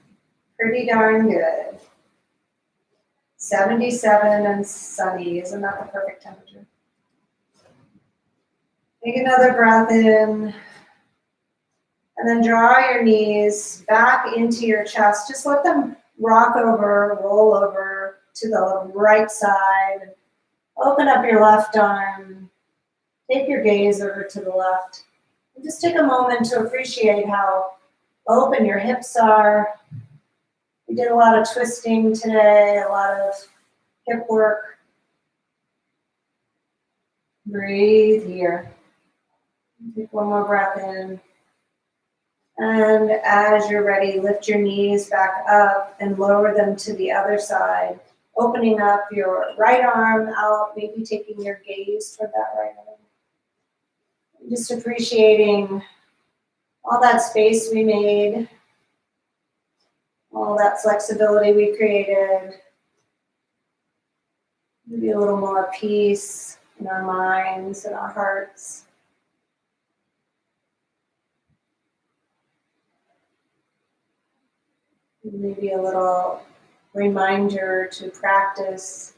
pretty darn good. 77 and sunny, isn't that the perfect temperature? Take another breath in. And then draw your knees back into your chest. Just let them rock over, roll over to the right side. Open up your left arm. Take your gaze over to the left. And just take a moment to appreciate how open your hips are. We did a lot of twisting today, a lot of hip work. Breathe here. Take one more breath in. And as you're ready, lift your knees back up and lower them to the other side, opening up your right arm out, maybe taking your gaze toward that right arm. Just appreciating all that space we made, all that flexibility we created. Maybe a little more peace in our minds and our hearts. Maybe a little reminder to practice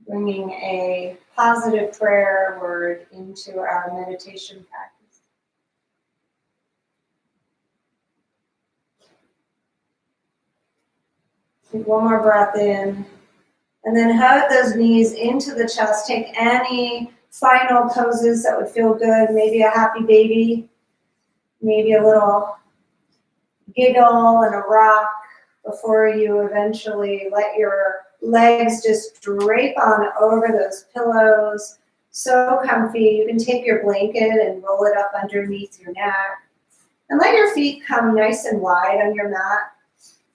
bringing a positive prayer word into our meditation practice. Take one more breath in, and then hug those knees into the chest. Take any final poses that would feel good. Maybe a happy baby, maybe a little giggle and a rock before you eventually let your legs just drape on over those pillows. So comfy. You can take your blanket and roll it up underneath your neck. And let your feet come nice and wide on your mat.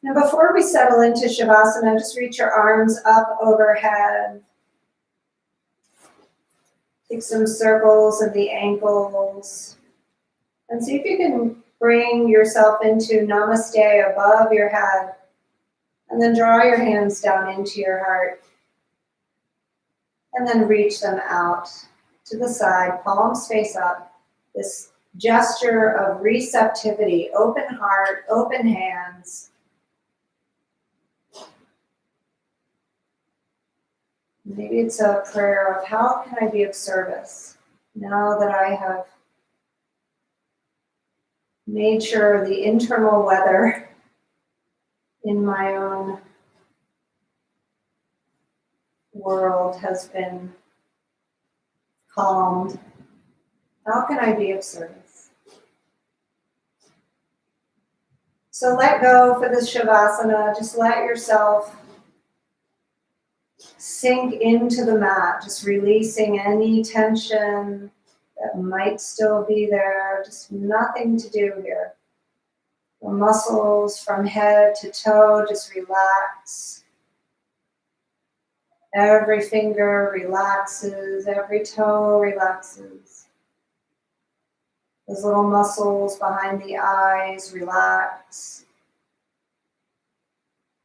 Now before we settle into Shavasana, just reach your arms up overhead. Take some circles of the ankles. And see if you can bring yourself into Namaste above your head. And then draw your hands down into your heart. And then reach them out to the side, palms face up. This gesture of receptivity, open heart, open hands. Maybe it's a prayer of how can I be of service now that I have made sure the internal weather in my own world has been calmed. How can I be of service? So let go for this Shavasana. Just let yourself sink into the mat, just releasing any tension that might still be there. Just nothing to do here. The muscles from head to toe just relax. Every finger relaxes, every toe relaxes. Those little muscles behind the eyes relax.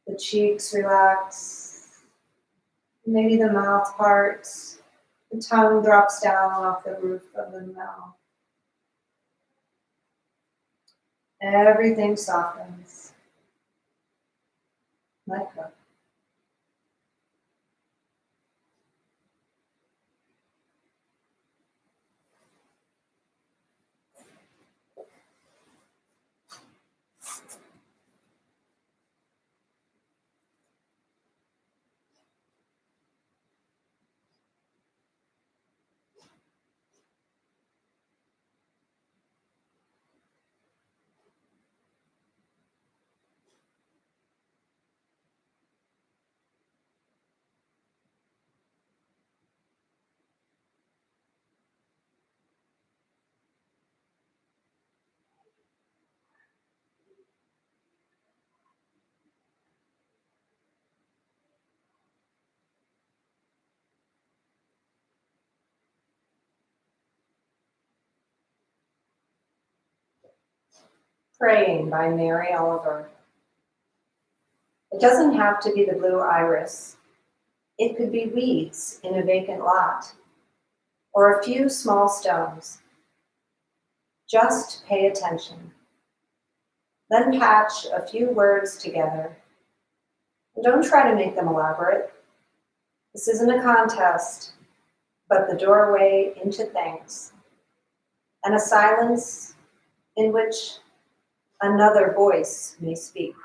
The cheeks relax. Maybe the mouth parts. The tongue drops down off the roof of the mouth. Everything softens. Let go. Praying by Mary Oliver. It doesn't have to be the blue iris. It could be weeds in a vacant lot, or a few small stones. Just pay attention. Then patch a few words together. And don't try to make them elaborate. This isn't a contest, but the doorway into thanks, and a silence in which another voice may speak.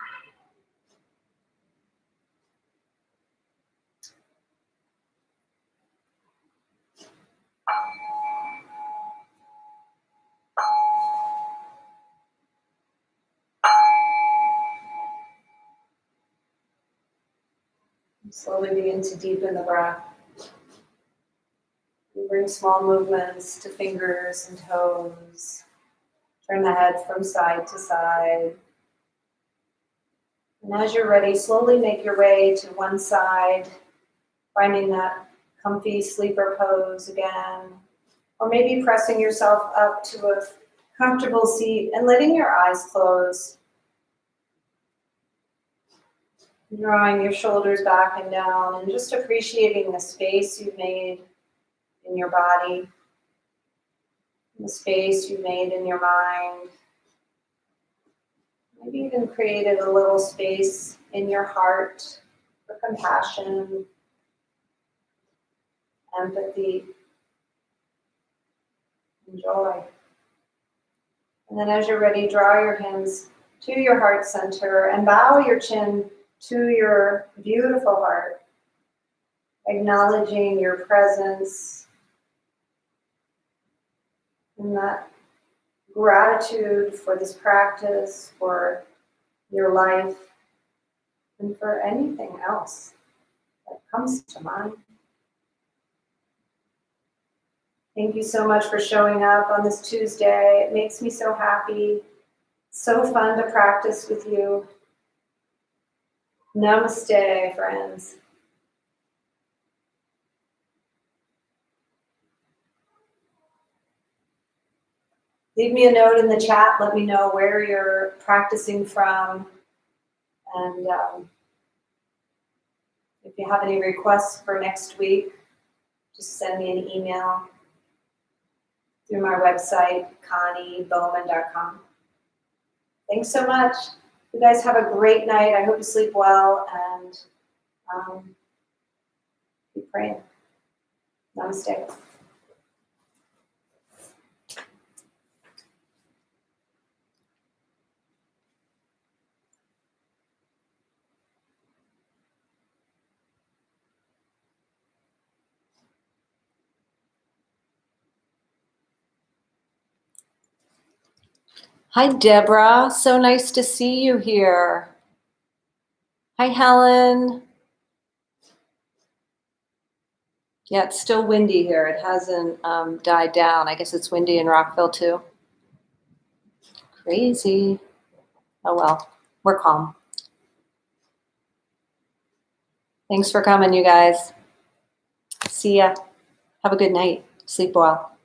Slowly begin to deepen the breath. You bring small movements to fingers and toes, Turn the head from side to side. And as you're ready, slowly make your way to one side, finding that comfy sleeper pose again. Or maybe pressing yourself up to a comfortable seat and letting your eyes close. Drawing your shoulders back and down and just appreciating the space you've made in your body, the space you've made in your mind. Maybe even created a little space in your heart for compassion, empathy, and joy. And then as you're ready, draw your hands to your heart center and bow your chin to your beautiful heart, acknowledging your presence and that gratitude for this practice, for your life, and for anything else that comes to mind. Thank you so much for showing up on this Tuesday. It makes me so happy. So fun to practice with you. Namaste, friends. Leave me a note in the chat. Let me know where you're practicing from. And if you have any requests for next week, just send me an email through my website, ConnieBowman.com. Thanks so much. You guys have a great night. I hope you sleep well and keep praying. Namaste. Hi, Deborah. So nice to see you here. Hi, Helen. Yeah, it's still windy here. It hasn't died down. I guess it's windy in Rockville too. Crazy. Oh well, we're calm. Thanks for coming, you guys. See ya. Have a good night. Sleep well.